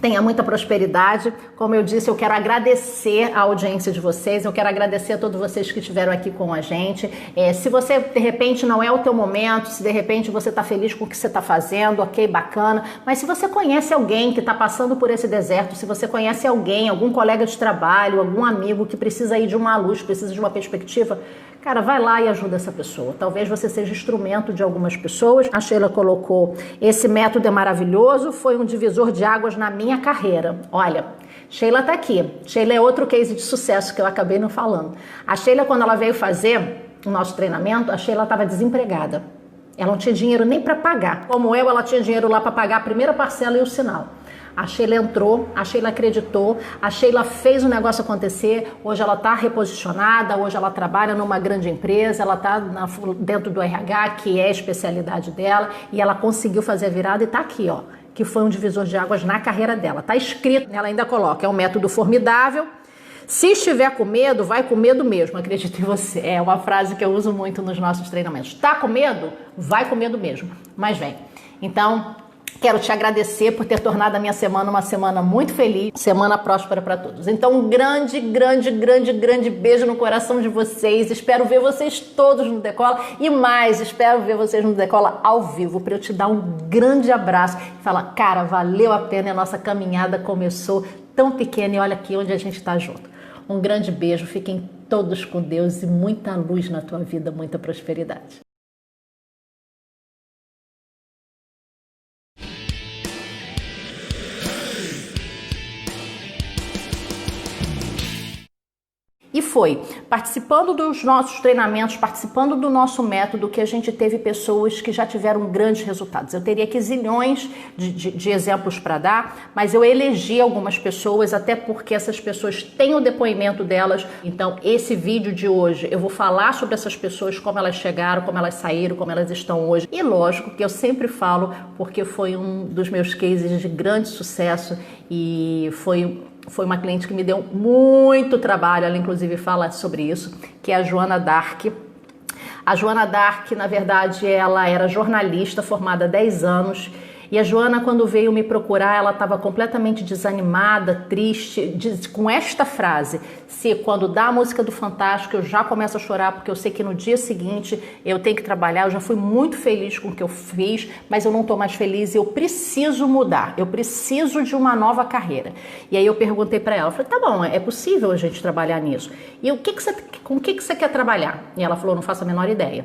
tenha muita prosperidade. Como eu disse, eu quero agradecer a audiência de vocês, eu quero agradecer a todos vocês que estiveram aqui com a gente. Se você, de repente, não é o teu momento, se de repente você está feliz com o que você está fazendo, ok, bacana, mas se você conhece alguém que está passando por esse deserto, se você conhece alguém, algum colega de trabalho, algum amigo que precisa ir de uma luz, precisa de uma perspectiva, cara, vai lá e ajuda essa pessoa. Talvez você seja instrumento de algumas pessoas. A Sheila colocou, esse método é maravilhoso, foi um divisor de águas na minha carreira. Olha, Sheila tá aqui. Sheila é outro case de sucesso que eu acabei não falando. A Sheila, quando ela veio fazer o nosso treinamento, a Sheila estava desempregada. Ela não tinha dinheiro nem para pagar. Como eu, ela tinha dinheiro lá para pagar a primeira parcela e o sinal. A Sheila entrou, a Sheila acreditou, a Sheila fez o negócio acontecer. Hoje ela está reposicionada, hoje ela trabalha numa grande empresa, ela está dentro do RH, que é a especialidade dela, e ela conseguiu fazer a virada e está aqui, ó, que foi um divisor de águas na carreira dela. Está escrito, ela ainda coloca, é um método formidável. Se estiver com medo, vai com medo mesmo, acredito em você. É uma frase que eu uso muito nos nossos treinamentos. Tá com medo? Vai com medo mesmo, mas vem. Então, quero te agradecer por ter tornado a minha semana uma semana muito feliz, semana próspera para todos. Então, um grande beijo no coração de vocês. Espero ver vocês todos no Decola e mais, espero ver vocês no Decola ao vivo para eu te dar um grande abraço e falar, cara, valeu a pena, a nossa caminhada começou tão pequena e olha aqui onde a gente está junto. Um grande beijo, fiquem todos com Deus e muita luz na tua vida, muita prosperidade. E foi participando dos nossos treinamentos, participando do nosso método, que a gente teve pessoas que já tiveram grandes resultados. Eu teria aqui zilhões de exemplos para dar, mas eu elegi algumas pessoas, até porque essas pessoas têm o depoimento delas. Então, esse vídeo de hoje, eu vou falar sobre essas pessoas, como elas chegaram, como elas saíram, como elas estão hoje. E lógico que eu sempre falo, porque foi um dos meus cases de grande sucesso e foi uma cliente que me deu muito trabalho, ela inclusive fala sobre isso, que é a Joana Dark. A Joana Dark, na verdade, ela era jornalista, formada há 10 anos, E a Joana, quando veio me procurar, ela estava completamente desanimada, triste, com esta frase: se quando dá a música do Fantástico eu já começo a chorar, porque eu sei que no dia seguinte eu tenho que trabalhar, eu já fui muito feliz com o que eu fiz, mas eu não estou mais feliz e eu preciso mudar, eu preciso de uma nova carreira. E aí eu perguntei para ela, falei, tá bom, é possível a gente trabalhar nisso. E com o que você quer trabalhar? E ela falou, não faço a menor ideia.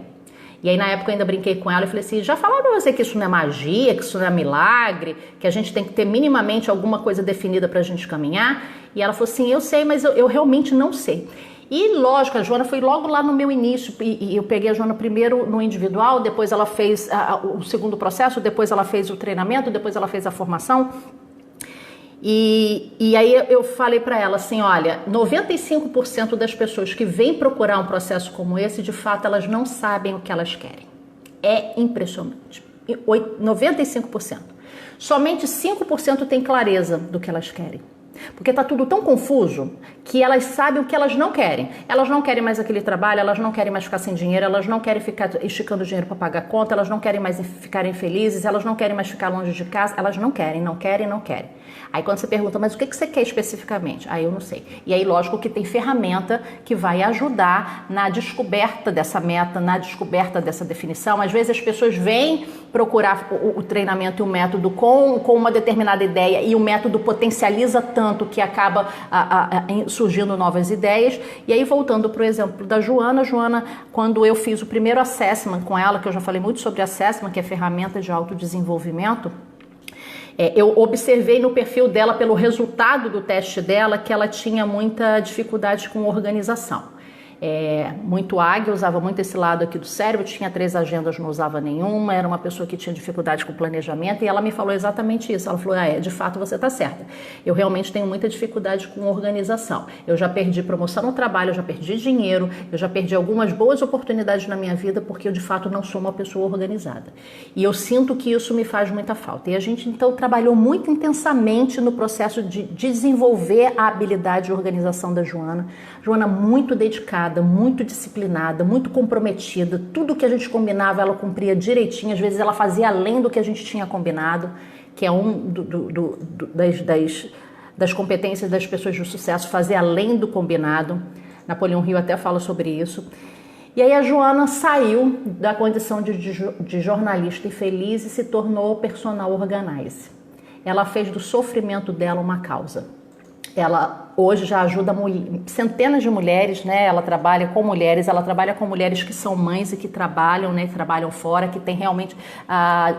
E aí na época eu ainda brinquei com ela e falei assim, já falaram pra você que isso não é magia, que isso não é milagre, que a gente tem que ter minimamente alguma coisa definida pra gente caminhar? E ela falou assim, eu sei, mas eu realmente não sei. E lógico, a Joana foi logo lá no meu início, e eu peguei a Joana primeiro no individual, depois ela fez o segundo processo, depois ela fez o treinamento, depois ela fez a formação. E aí eu falei para ela assim, olha, 95% das pessoas que vêm procurar um processo como esse, de fato, elas não sabem o que elas querem. É impressionante. 95%. Somente 5% tem clareza do que elas querem. Porque tá tudo tão confuso que elas sabem o que elas não querem. Elas não querem mais aquele trabalho, elas não querem mais ficar sem dinheiro, elas não querem ficar esticando dinheiro para pagar conta, elas não querem mais ficar infelizes, elas não querem mais ficar longe de casa, elas não querem. Aí quando você pergunta, mas o que você quer especificamente? Aí eu não sei. E aí lógico que tem ferramenta que vai ajudar na descoberta dessa meta, na descoberta dessa definição. Às vezes as pessoas vêm procurar o treinamento e o método com uma determinada ideia e o método potencializa tanto que acaba surgindo novas ideias. E aí voltando para o exemplo da Joana, quando eu fiz o primeiro assessment com ela, que eu já falei muito sobre assessment, que é ferramenta de autodesenvolvimento, eu observei no perfil dela, pelo resultado do teste dela, que ela tinha muita dificuldade com organização. Muito águia, usava muito esse lado aqui do cérebro, tinha 3 agendas, não usava nenhuma, era uma pessoa que tinha dificuldade com planejamento, e ela me falou exatamente isso. Ela falou, de fato você está certa, eu realmente tenho muita dificuldade com organização, eu já perdi promoção no trabalho, eu já perdi dinheiro, eu já perdi algumas boas oportunidades na minha vida, porque eu de fato não sou uma pessoa organizada, e eu sinto que isso me faz muita falta. E a gente então trabalhou muito intensamente no processo de desenvolver a habilidade de organização da Joana muito dedicada, muito disciplinada, muito comprometida. Tudo que a gente combinava ela cumpria direitinho, às vezes ela fazia além do que a gente tinha combinado, que é das competências das pessoas de sucesso, fazer além do combinado. Napoleão Hill até fala sobre isso. E aí a Joana saiu da condição de jornalista infeliz e se tornou personal organizer. Ela fez do sofrimento dela uma causa. Ela hoje já ajuda centenas de mulheres, né? Ela trabalha com mulheres que são mães e que trabalham, né? Trabalham fora, que tem realmente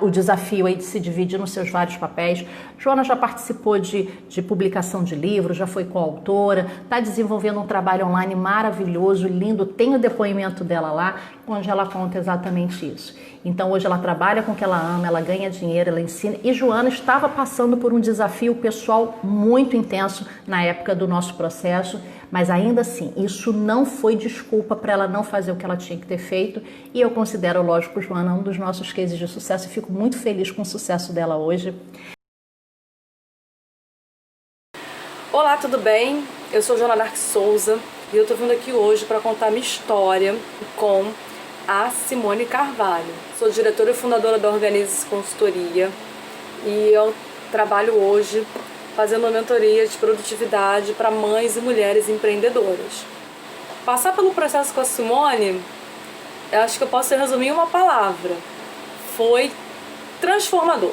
o desafio aí de se dividir nos seus vários papéis. Joana já participou de publicação de livros, já foi coautora, está desenvolvendo um trabalho online maravilhoso, lindo. Tem o depoimento dela lá, onde ela conta exatamente isso. Então hoje ela trabalha com o que ela ama, ela ganha dinheiro, ela ensina. E Joana estava passando por um desafio pessoal muito intenso na época do nosso processo, mas ainda assim, isso não foi desculpa para ela não fazer o que ela tinha que ter feito. E eu considero, lógico, Joana um dos nossos cases de sucesso e fico muito feliz com o sucesso dela hoje. Olá, tudo bem? Eu sou Joana Narc Souza e eu tô vindo aqui hoje para contar minha história com a Simone Carvalho. Sou diretora e fundadora da Organize Consultoria e eu trabalho hoje fazendo mentoria de produtividade para mães e mulheres empreendedoras. Passar pelo processo com a Simone, eu acho que eu posso resumir em uma palavra: foi transformador.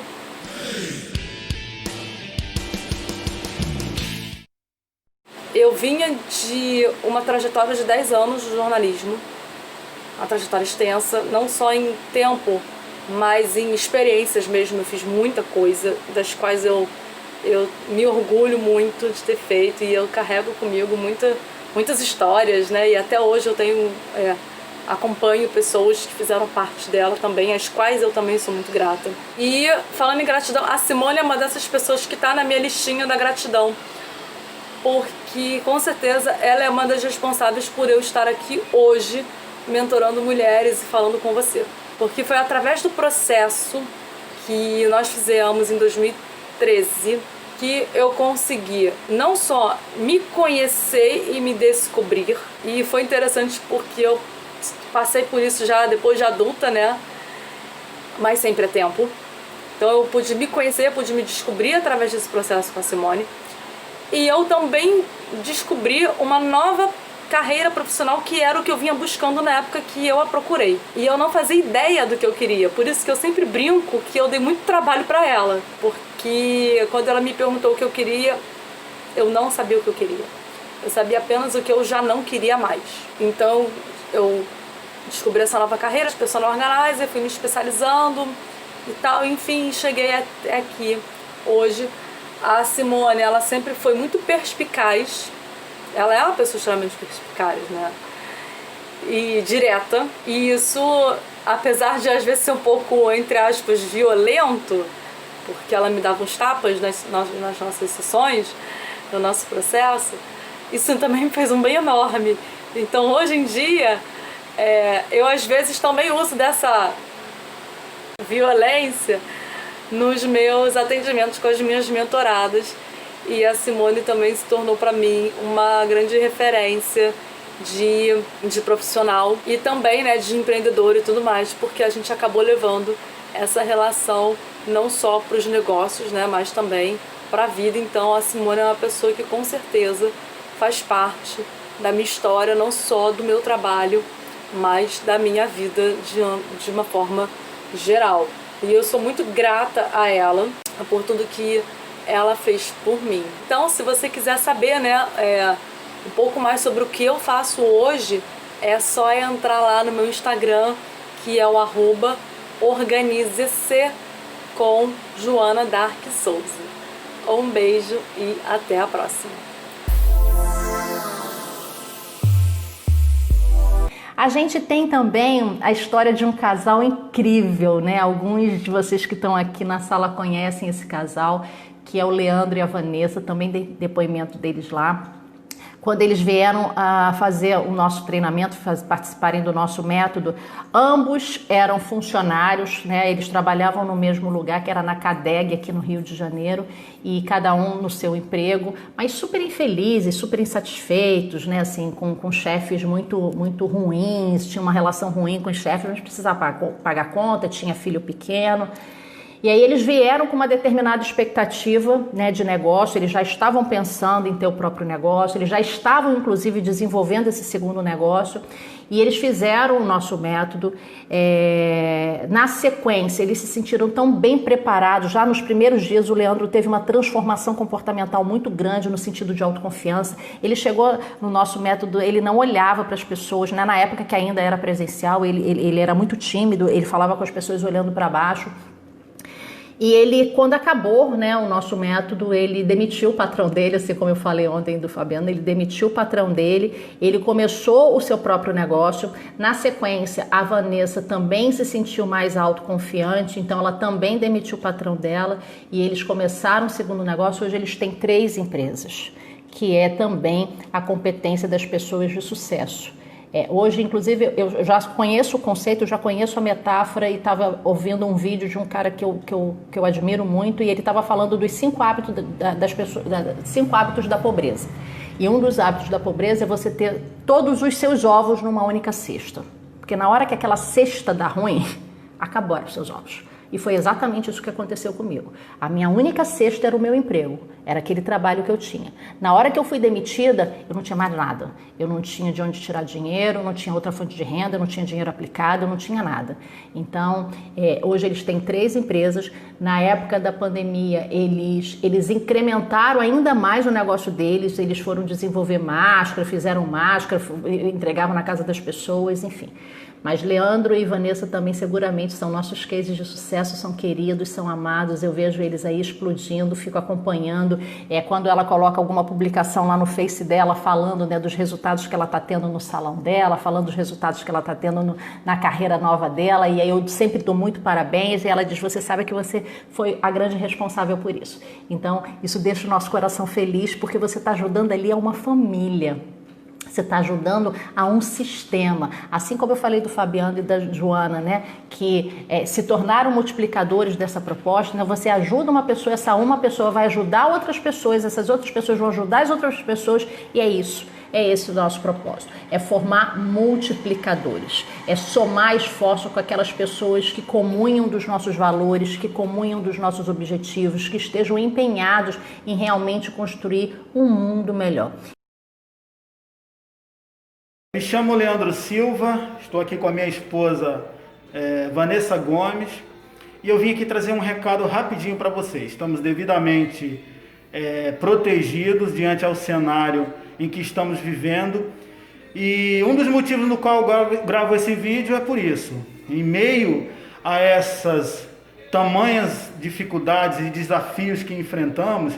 Eu vinha de uma trajetória de 10 anos de jornalismo, uma trajetória extensa, não só em tempo, mas em experiências mesmo. Eu fiz muita coisa, das quais eu me orgulho muito de ter feito, e eu carrego comigo muitas histórias, né? E até hoje eu acompanho pessoas que fizeram parte dela também, às quais eu também sou muito grata. E falando em gratidão, a Simone é uma dessas pessoas que está na minha listinha da gratidão, porque com certeza ela é uma das responsáveis por eu estar aqui hoje mentorando mulheres e falando com você. Porque foi através do processo que nós fizemos em 2013 que eu consegui não só me conhecer e me descobrir, e foi interessante porque eu passei por isso já depois de adulta, né? Mas sempre é tempo. Então eu pude me conhecer, pude me descobrir através desse processo com a Simone. E eu também descobri uma nova carreira profissional que era o que eu vinha buscando na época que eu a procurei. E eu não fazia ideia do que eu queria, por isso que eu sempre brinco que eu dei muito trabalho para ela, porque quando ela me perguntou o que eu queria, eu não sabia o que eu queria. Eu sabia apenas o que eu já não queria mais. Então eu descobri essa nova carreira de personal organizer, fui me especializando e tal, enfim, cheguei até aqui hoje. A Simone, ela sempre foi muito perspicaz. Ela é uma pessoa extremamente perspicaz, né? E direta. E isso, apesar de às vezes ser um pouco, entre aspas, violento, porque ela me dava uns tapas nas nossas sessões, no nosso processo, isso também me fez um bem enorme. Então, hoje em dia, eu às vezes também uso dessa violência nos meus atendimentos com as minhas mentoradas. E a Simone também se tornou para mim uma grande referência de profissional e também, né, de empreendedor e tudo mais, porque a gente acabou levando essa relação não só para os negócios, né, mas também para a vida. Então a Simone é uma pessoa que com certeza faz parte da minha história, não só do meu trabalho, mas da minha vida de uma forma geral. E eu sou muito grata a ela por tudo que ela fez por mim. Então, se você quiser saber, né, um pouco mais sobre o que eu faço hoje, é só entrar lá no meu Instagram, que é o @organize-se com Joana Dark Souza. Um beijo e até a próxima. A gente tem também a história de um casal incrível, né? Alguns de vocês que estão aqui na sala conhecem esse casal, que é o Leandro e a Vanessa, também depoimento deles lá. Quando eles vieram a fazer o nosso treinamento, participarem do nosso método, ambos eram funcionários, né? Eles trabalhavam no mesmo lugar, que era na CADEG, aqui no Rio de Janeiro, e cada um no seu emprego, mas super infelizes, super insatisfeitos, né? Assim, com chefes muito ruins, tinha uma relação ruim com os chefes, não precisava pagar conta, tinha filho pequeno. E aí eles vieram com uma determinada expectativa, né, de negócio, eles já estavam pensando em ter o próprio negócio, eles já estavam inclusive desenvolvendo esse segundo negócio e eles fizeram o nosso método. Na sequência, eles se sentiram tão bem preparados, já nos primeiros dias o Leandro teve uma transformação comportamental muito grande no sentido de autoconfiança. Ele chegou no nosso método, ele não olhava para as pessoas, né, na época que ainda era presencial, ele era muito tímido, ele falava com as pessoas olhando para baixo. E ele, quando acabou, né, o nosso método, ele demitiu o patrão dele, assim como eu falei ontem do Fabiano, ele demitiu o patrão dele, ele começou o seu próprio negócio. Na sequência, a Vanessa também se sentiu mais autoconfiante, então ela também demitiu o patrão dela e eles começaram o segundo negócio. Hoje eles têm 3 empresas, que é também a competência das pessoas de sucesso. Hoje, inclusive, eu já conheço o conceito, eu já conheço a metáfora e estava ouvindo um vídeo de um cara que eu admiro muito e ele estava falando dos 5 hábitos das pessoas, 5 hábitos da pobreza. E um dos hábitos da pobreza é você ter todos os seus ovos numa única cesta. Porque na hora que aquela cesta dá ruim, acabaram os seus ovos. E foi exatamente isso que aconteceu comigo. A minha única cesta era o meu emprego, era aquele trabalho que eu tinha. Na hora que eu fui demitida, eu não tinha mais nada. Eu não tinha de onde tirar dinheiro, não tinha outra fonte de renda, não tinha dinheiro aplicado, eu não tinha nada. Então, hoje eles têm 3 empresas. Na época da pandemia, eles incrementaram ainda mais o negócio deles. Eles foram desenvolver máscara, fizeram máscara, entregavam na casa das pessoas, enfim. Mas Leandro e Vanessa também seguramente são nossos cases de sucesso, são queridos, são amados. Eu vejo eles aí explodindo, fico acompanhando. Quando ela coloca alguma publicação lá no Face dela falando, né, dos resultados que ela está tendo no salão dela, falando dos resultados que ela está tendo na carreira nova dela. E aí eu sempre dou muito parabéns e ela diz, você sabe que você foi a grande responsável por isso. Então isso deixa o nosso coração feliz porque você está ajudando ali a uma família. Você está ajudando a um sistema, assim como eu falei do Fabiano e da Joana, né, que se tornaram multiplicadores dessa proposta, né, você ajuda uma pessoa, essa uma pessoa vai ajudar outras pessoas, essas outras pessoas vão ajudar as outras pessoas e é isso. é esse o nosso propósito, é formar multiplicadores, é somar esforço com aquelas pessoas que comunham dos nossos valores, que comunham dos nossos objetivos, que estejam empenhados em realmente construir um mundo melhor. Me chamo Leandro Silva, estou aqui com a minha esposa Vanessa Gomes e eu vim aqui trazer um recado rapidinho para vocês. Estamos devidamente protegidos diante ao cenário em que estamos vivendo e um dos motivos no qual eu gravo esse vídeo é por isso. Em meio a essas tamanhas dificuldades e desafios que enfrentamos,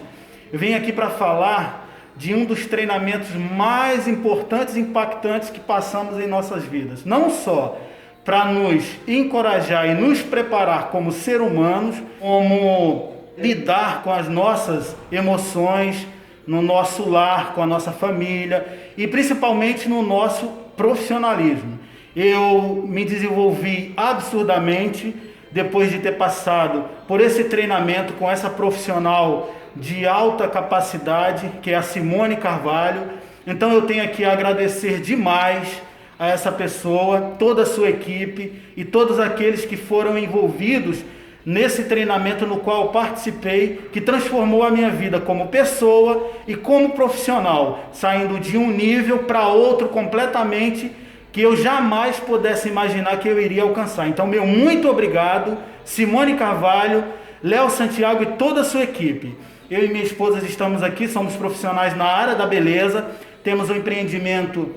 eu vim aqui para falar de um dos treinamentos mais importantes e impactantes que passamos em nossas vidas. Não só para nos encorajar e nos preparar como ser humanos, como lidar com as nossas emoções no nosso lar, com a nossa família e principalmente no nosso profissionalismo. Eu me desenvolvi absurdamente depois de ter passado por esse treinamento com essa profissional de alta capacidade, que é a Simone Carvalho. Então eu tenho aqui a agradecer demais a essa pessoa, toda a sua equipe e todos aqueles que foram envolvidos nesse treinamento no qual eu participei, que transformou a minha vida como pessoa e como profissional, saindo de um nível para outro completamente que eu jamais pudesse imaginar que eu iria alcançar. Então, meu muito obrigado, Simone Carvalho, Léo Santiago e toda a sua equipe. Eu e minha esposa estamos aqui, somos profissionais na área da beleza, temos um empreendimento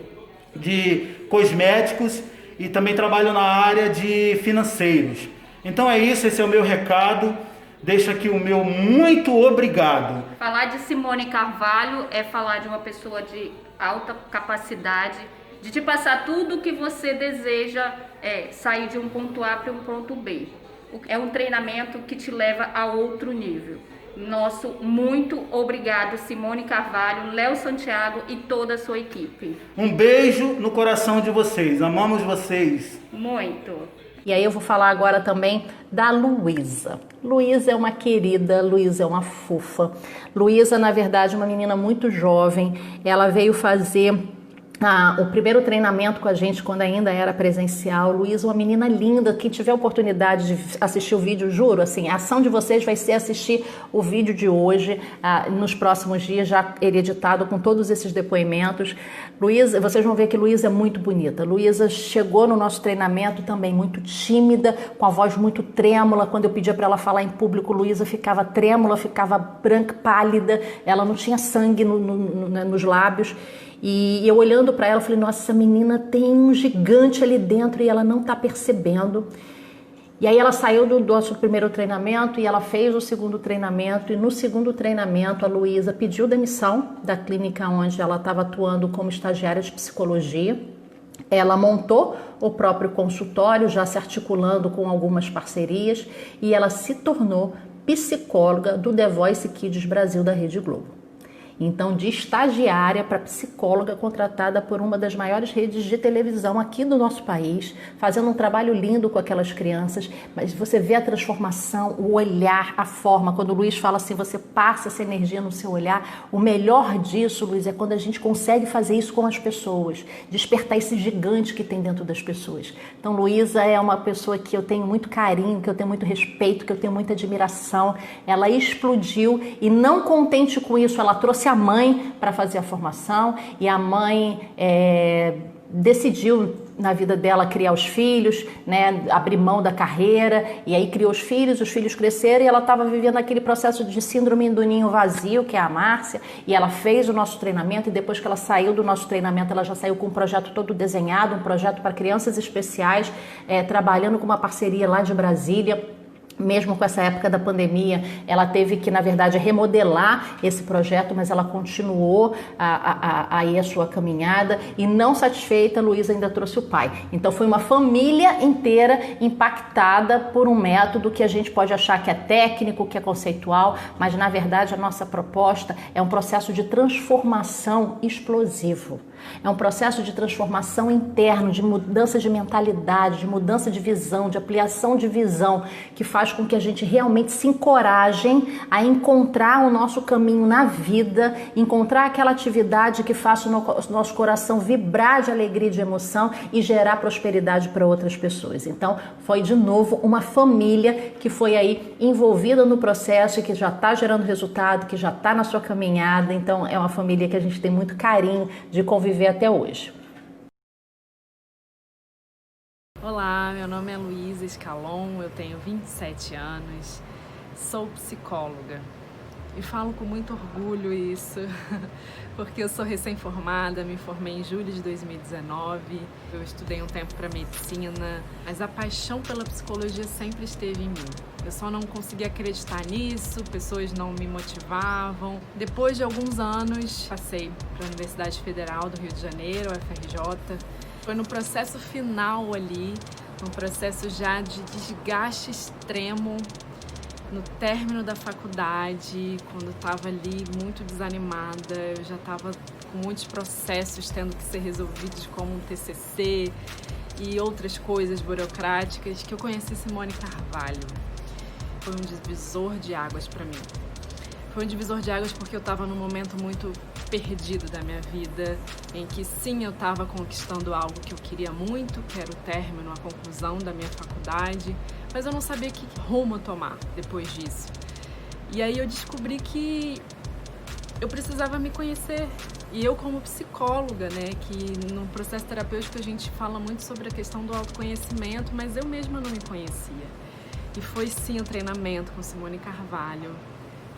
de cosméticos e também trabalho na área de financeiros. Então é isso, esse é o meu recado. Deixo aqui o meu muito obrigado. Falar de Simone Carvalho é falar de uma pessoa de alta capacidade, de te passar tudo o que você deseja sair de um ponto A para um ponto B. É um treinamento que te leva a outro nível. Nosso muito obrigado, Simone Carvalho, Léo Santiago e toda a sua equipe. Um beijo no coração de vocês, amamos vocês. Muito. E aí eu vou falar agora também da Luísa. Luísa é uma querida, Luísa é uma fofa. Luísa, na verdade, é uma menina muito jovem. Ela veio fazer o primeiro treinamento com a gente quando ainda era presencial. Luísa, uma menina linda. Quem tiver oportunidade de assistir o vídeo, juro, assim, a ação de vocês vai ser assistir o vídeo de hoje, nos próximos dias, já ele editado com todos esses depoimentos. Luísa, vocês vão ver que Luísa é muito bonita. Luísa chegou no nosso treinamento também muito tímida, com a voz muito trêmula. Quando eu pedia para ela falar em público, Luísa ficava trêmula, ficava branca, pálida, ela não tinha sangue nos lábios. E eu olhando para ela, falei, nossa, essa menina tem um gigante ali dentro e ela não está percebendo. E aí ela saiu do nosso primeiro treinamento e ela fez o segundo treinamento. E no segundo treinamento, a Luísa pediu demissão da clínica onde ela estava atuando como estagiária de psicologia. Ela montou o próprio consultório, já se articulando com algumas parcerias. E ela se tornou psicóloga do The Voice Kids Brasil da Rede Globo. Então, de estagiária para psicóloga contratada por uma das maiores redes de televisão aqui do nosso país, fazendo um trabalho lindo com aquelas crianças, mas você vê a transformação, o olhar, a forma. Quando o Luiz fala assim, você passa essa energia no seu olhar. O melhor disso, Luiz, é quando a gente consegue fazer isso com as pessoas, despertar esse gigante que tem dentro das pessoas. Então, Luísa é uma pessoa que eu tenho muito carinho, que eu tenho muito respeito, que eu tenho muita admiração. Ela explodiu e, não contente com isso, ela trouxe a mãe para fazer a formação e a mãe decidiu na vida dela criar os filhos, né, abrir mão da carreira, e aí criou os filhos cresceram e ela estava vivendo aquele processo de síndrome do ninho vazio, que é a Márcia, e ela fez o nosso treinamento e depois que ela saiu do nosso treinamento, ela já saiu com um projeto todo desenhado, um projeto para crianças especiais, trabalhando com uma parceria lá de Brasília. Mesmo com essa época da pandemia, ela teve que, na verdade, remodelar esse projeto, mas ela continuou aí a sua caminhada e, não satisfeita, Luísa ainda trouxe o pai. Então, foi uma família inteira impactada por um método que a gente pode achar que é técnico, que é conceitual, mas, na verdade, a nossa proposta é um processo de transformação explosivo. É um processo de transformação interno, de mudança de mentalidade, de mudança de visão, de ampliação de visão, que faz com que a gente realmente se encorajem a encontrar o nosso caminho na vida, encontrar aquela atividade que faça o nosso coração vibrar de alegria e de emoção e gerar prosperidade para outras pessoas. Então, foi de novo uma família que foi aí envolvida no processo e que já está gerando resultado, que já está na sua caminhada. Então, é uma família que a gente tem muito carinho de conviver até hoje. Olá, meu nome é Luísa Escalon, eu tenho 27 anos, sou psicóloga e falo com muito orgulho isso, porque eu sou recém-formada, me formei em julho de 2019, eu estudei um tempo para medicina, mas a paixão pela psicologia sempre esteve em mim. Eu só não conseguia acreditar nisso, pessoas não me motivavam. Depois de alguns anos, passei para a Universidade Federal do Rio de Janeiro, a UFRJ. Foi no processo final ali, no processo já de desgaste extremo, no término da faculdade, quando eu estava ali muito desanimada, eu já estava com muitos processos tendo que ser resolvidos como um TCC e outras coisas burocráticas, que eu conheci Simone Carvalho. Foi um divisor de águas para mim. Foi um divisor de águas porque eu estava num momento muito perdido da minha vida, em que sim, eu estava conquistando algo que eu queria muito, que era o término, a conclusão da minha faculdade, mas eu não sabia que rumo tomar depois disso. E aí eu descobri que eu precisava me conhecer. E eu, como psicóloga, né, que no processo terapêutico a gente fala muito sobre a questão do autoconhecimento, mas eu mesma não me conhecia. E foi sim o treinamento com Simone Carvalho.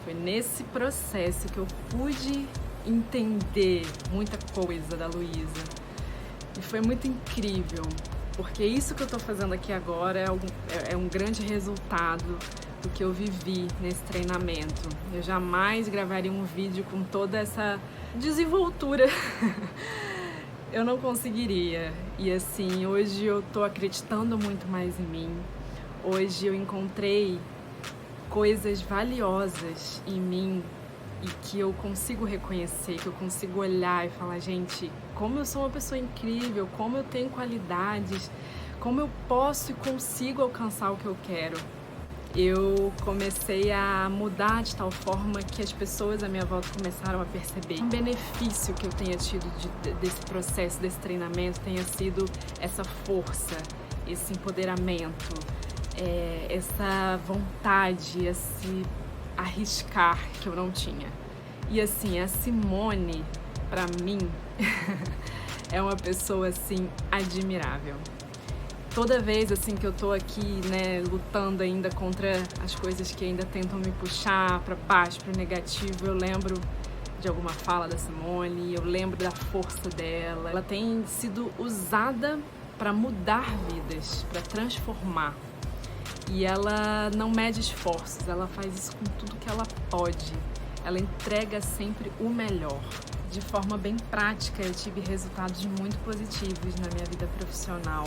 Foi nesse processo que eu pude entender muita coisa da Luísa. E foi muito incrível, porque isso que eu tô fazendo aqui agora é um grande resultado do que eu vivi nesse treinamento. Eu jamais gravaria um vídeo com toda essa desenvoltura. Eu não conseguiria. E assim, hoje eu tô acreditando muito mais em mim. Hoje eu encontrei coisas valiosas em mim e que eu consigo reconhecer, que eu consigo olhar e falar, gente, como eu sou uma pessoa incrível, como eu tenho qualidades, como eu posso e consigo alcançar o que eu quero. Eu comecei a mudar de tal forma que as pessoas à minha volta começaram a perceber. Um benefício que eu tenha tido desse processo, desse treinamento, tenha sido essa força, esse empoderamento, essa vontade, esse arriscar que eu não tinha. E assim, a Simone, pra mim, é uma pessoa assim admirável. Toda vez assim que eu tô aqui, né, lutando ainda contra as coisas que ainda tentam me puxar para baixo, para o negativo, eu lembro de alguma fala da Simone, eu lembro da força dela. Ela tem sido usada para mudar vidas, para transformar. E ela não mede esforços, ela faz isso com tudo que ela pode. Ela entrega sempre o melhor. De forma bem prática, eu tive resultados muito positivos na minha vida profissional.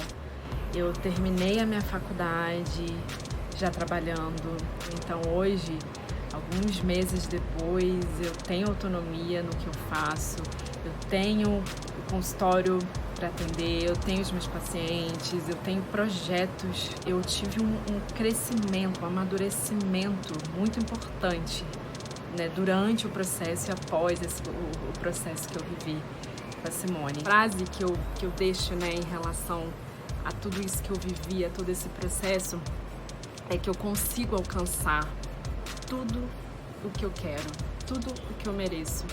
Eu terminei a minha faculdade já trabalhando, então hoje, alguns meses depois, eu tenho autonomia no que eu faço, eu tenho o consultório para atender, eu tenho os meus pacientes, eu tenho projetos. Eu tive um crescimento, um amadurecimento muito importante, né, durante o processo e após o processo que eu vivi com a Simone. A frase que eu deixo, né, em relação a tudo isso que eu vivi, a todo esse processo, é que eu consigo alcançar tudo o que eu quero, tudo o que eu mereço.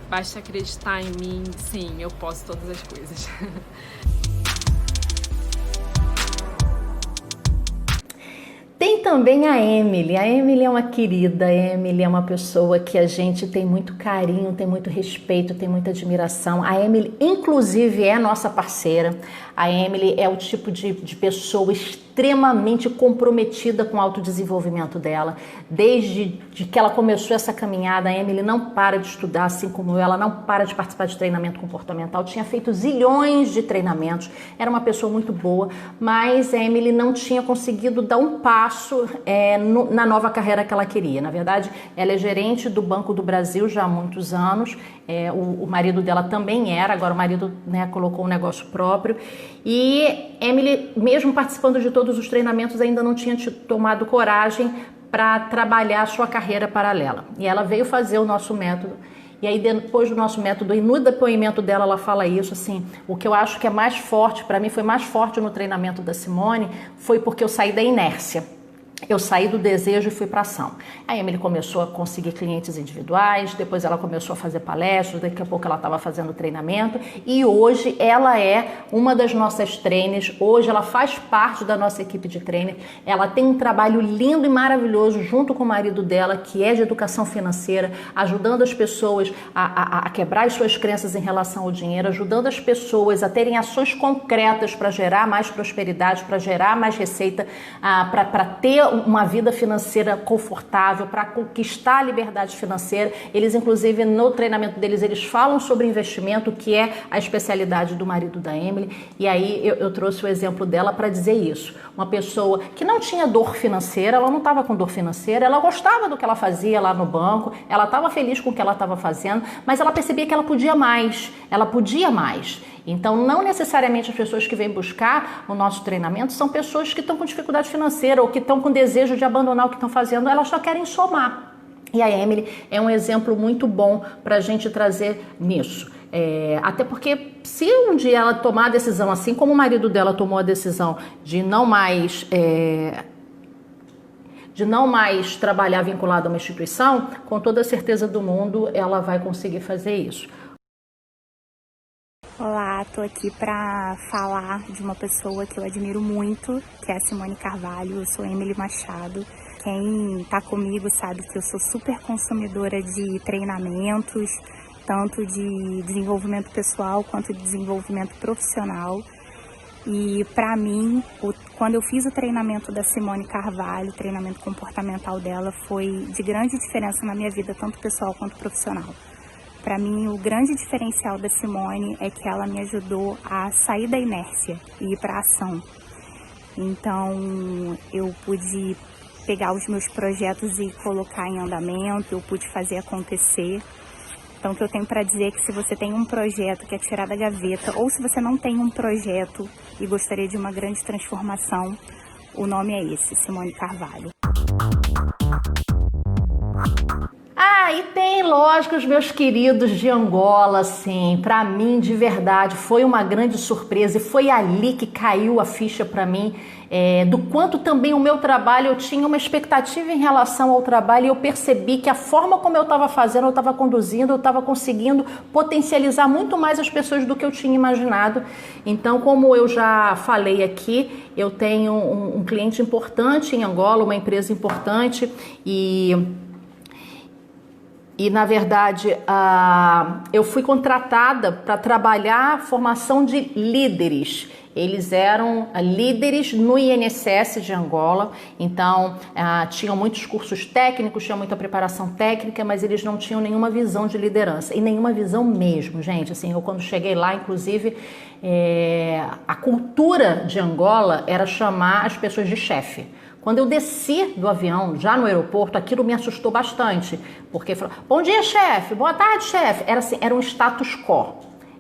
Basta acreditar em mim, sim, eu posso todas as coisas. Tem também a Emily. A Emily é uma querida, a Emily é uma pessoa que a gente tem muito carinho, tem muito respeito, tem muita admiração. A Emily, inclusive, é nossa parceira. A Emily é o tipo de pessoa extremamente comprometida com o autodesenvolvimento dela. Desde que ela começou essa caminhada, a Emily não para de estudar, assim como eu, ela não para de participar de treinamento comportamental, tinha feito zilhões de treinamentos, era uma pessoa muito boa, mas a Emily não tinha conseguido dar um passo passo na nova carreira que ela queria. Na verdade, ela é gerente do Banco do Brasil já há muitos anos. O marido dela também era, agora o marido, né, colocou um negócio próprio. E Emily, mesmo participando de todos os treinamentos, ainda não tinha tomado coragem para trabalhar a sua carreira paralela. E ela veio fazer o nosso método. E aí, depois do nosso método, e no depoimento dela, ela fala isso, assim, o que eu acho que é mais forte, para mim foi mais forte no treinamento da Simone, foi porque eu saí da inércia. Eu saí do desejo e fui para ação. A Emily começou a conseguir clientes individuais, depois ela começou a fazer palestras, daqui a pouco ela estava fazendo treinamento e hoje ela é uma das nossas trainers, hoje ela faz parte da nossa equipe de trainer, ela tem um trabalho lindo e maravilhoso junto com o marido dela, que é de educação financeira, ajudando as pessoas a quebrar as suas crenças em relação ao dinheiro, ajudando as pessoas a terem ações concretas para gerar mais prosperidade, para gerar mais receita, para ter uma vida financeira confortável, para conquistar a liberdade financeira. Eles, inclusive, no treinamento deles, eles falam sobre investimento, que é a especialidade do marido da Emily. E aí eu trouxe o exemplo dela para dizer isso. Uma pessoa que não tinha dor financeira, ela não estava com dor financeira, ela gostava do que ela fazia lá no banco, ela estava feliz com o que ela estava fazendo, mas ela percebia que ela podia mais, Então, não necessariamente as pessoas que vêm buscar o nosso treinamento são pessoas que estão com dificuldade financeira ou que estão com desejo de abandonar o que estão fazendo, elas só querem somar. E a Emily é um exemplo muito bom para a gente trazer nisso. Até porque se um dia ela tomar a decisão, assim como o marido dela tomou a decisão de não mais trabalhar vinculado a uma instituição, com toda a certeza do mundo ela vai conseguir fazer isso. Olá, tô aqui para falar de uma pessoa que eu admiro muito, que é a Simone Carvalho. Eu sou Emily Machado. Quem tá comigo sabe que eu sou super consumidora de treinamentos, tanto de desenvolvimento pessoal quanto de desenvolvimento profissional. E para mim, quando eu fiz o treinamento da Simone Carvalho, o treinamento comportamental dela, foi de grande diferença na minha vida, tanto pessoal quanto profissional. Para mim, o grande diferencial da Simone é que ela me ajudou a sair da inércia e ir para a ação. Então, eu pude pegar os meus projetos e colocar em andamento, eu pude fazer acontecer. Então, o que eu tenho para dizer é que se você tem um projeto que é tirar da gaveta, ou se você não tem um projeto e gostaria de uma grande transformação, o nome é esse, Simone Carvalho. E tem, lógico, os meus queridos de Angola, assim, para mim, de verdade, foi uma grande surpresa e foi ali que caiu a ficha para mim, do quanto também o meu trabalho, eu tinha uma expectativa em relação ao trabalho e eu percebi que a forma como eu estava fazendo, eu estava conduzindo, eu estava conseguindo potencializar muito mais as pessoas do que eu tinha imaginado. Então, como eu já falei aqui, eu tenho um cliente importante em Angola, uma empresa importante e, na verdade, eu fui contratada para trabalhar a formação de líderes. Eles eram líderes no INSS de Angola, então tinham muitos cursos técnicos, tinham muita preparação técnica, mas eles não tinham nenhuma visão de liderança, e nenhuma visão mesmo, gente. Assim, eu quando cheguei lá, inclusive, a cultura de Angola era chamar as pessoas de chefe. Quando eu desci do avião, já no aeroporto, aquilo me assustou bastante, porque falou, bom dia, chefe, boa tarde, chefe. Era um status quo,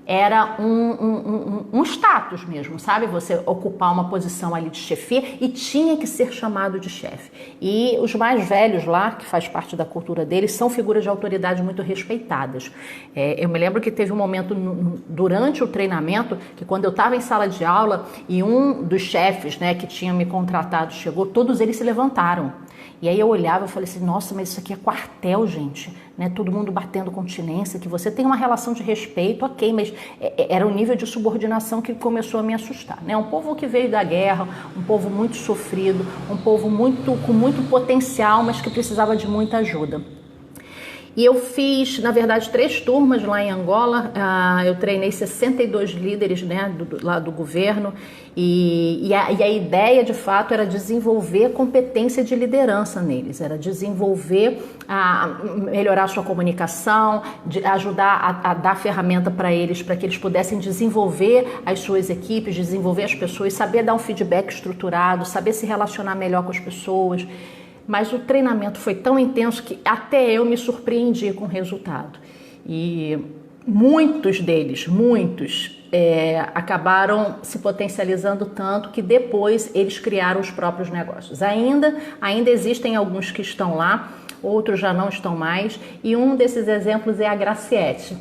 era um status mesmo, sabe? Você ocupar uma posição ali de chefia e tinha que ser chamado de chefe. E os mais velhos lá, que faz parte da cultura deles, são figuras de autoridade muito respeitadas. Eu me lembro que teve um momento durante o treinamento, que quando eu estava em sala de aula e um dos chefes, né, que tinha me contratado chegou, todos eles se levantaram. E aí eu olhava e falei assim, nossa, mas isso aqui é quartel, gente, né? Todo mundo batendo continência, que você tem uma relação de respeito, ok, mas era um nível de subordinação que começou a me assustar, né? Um povo que veio da guerra, um povo muito sofrido, um povo com muito potencial, mas que precisava de muita ajuda. E eu fiz, na verdade, 3 turmas lá em Angola. Eu treinei 62 líderes, né, lá do governo. E a ideia, de fato, era desenvolver competência de liderança neles. Era desenvolver, melhorar a sua comunicação, ajudar a dar ferramenta para eles que eles pudessem desenvolver as suas equipes, desenvolver as pessoas, saber dar um feedback estruturado, saber se relacionar melhor com as pessoas. Mas o treinamento foi tão intenso que até eu me surpreendi com o resultado. E muitos deles, acabaram se potencializando tanto que depois eles criaram os próprios negócios. Ainda existem alguns que estão lá, outros já não estão mais, e um desses exemplos é a Graciete.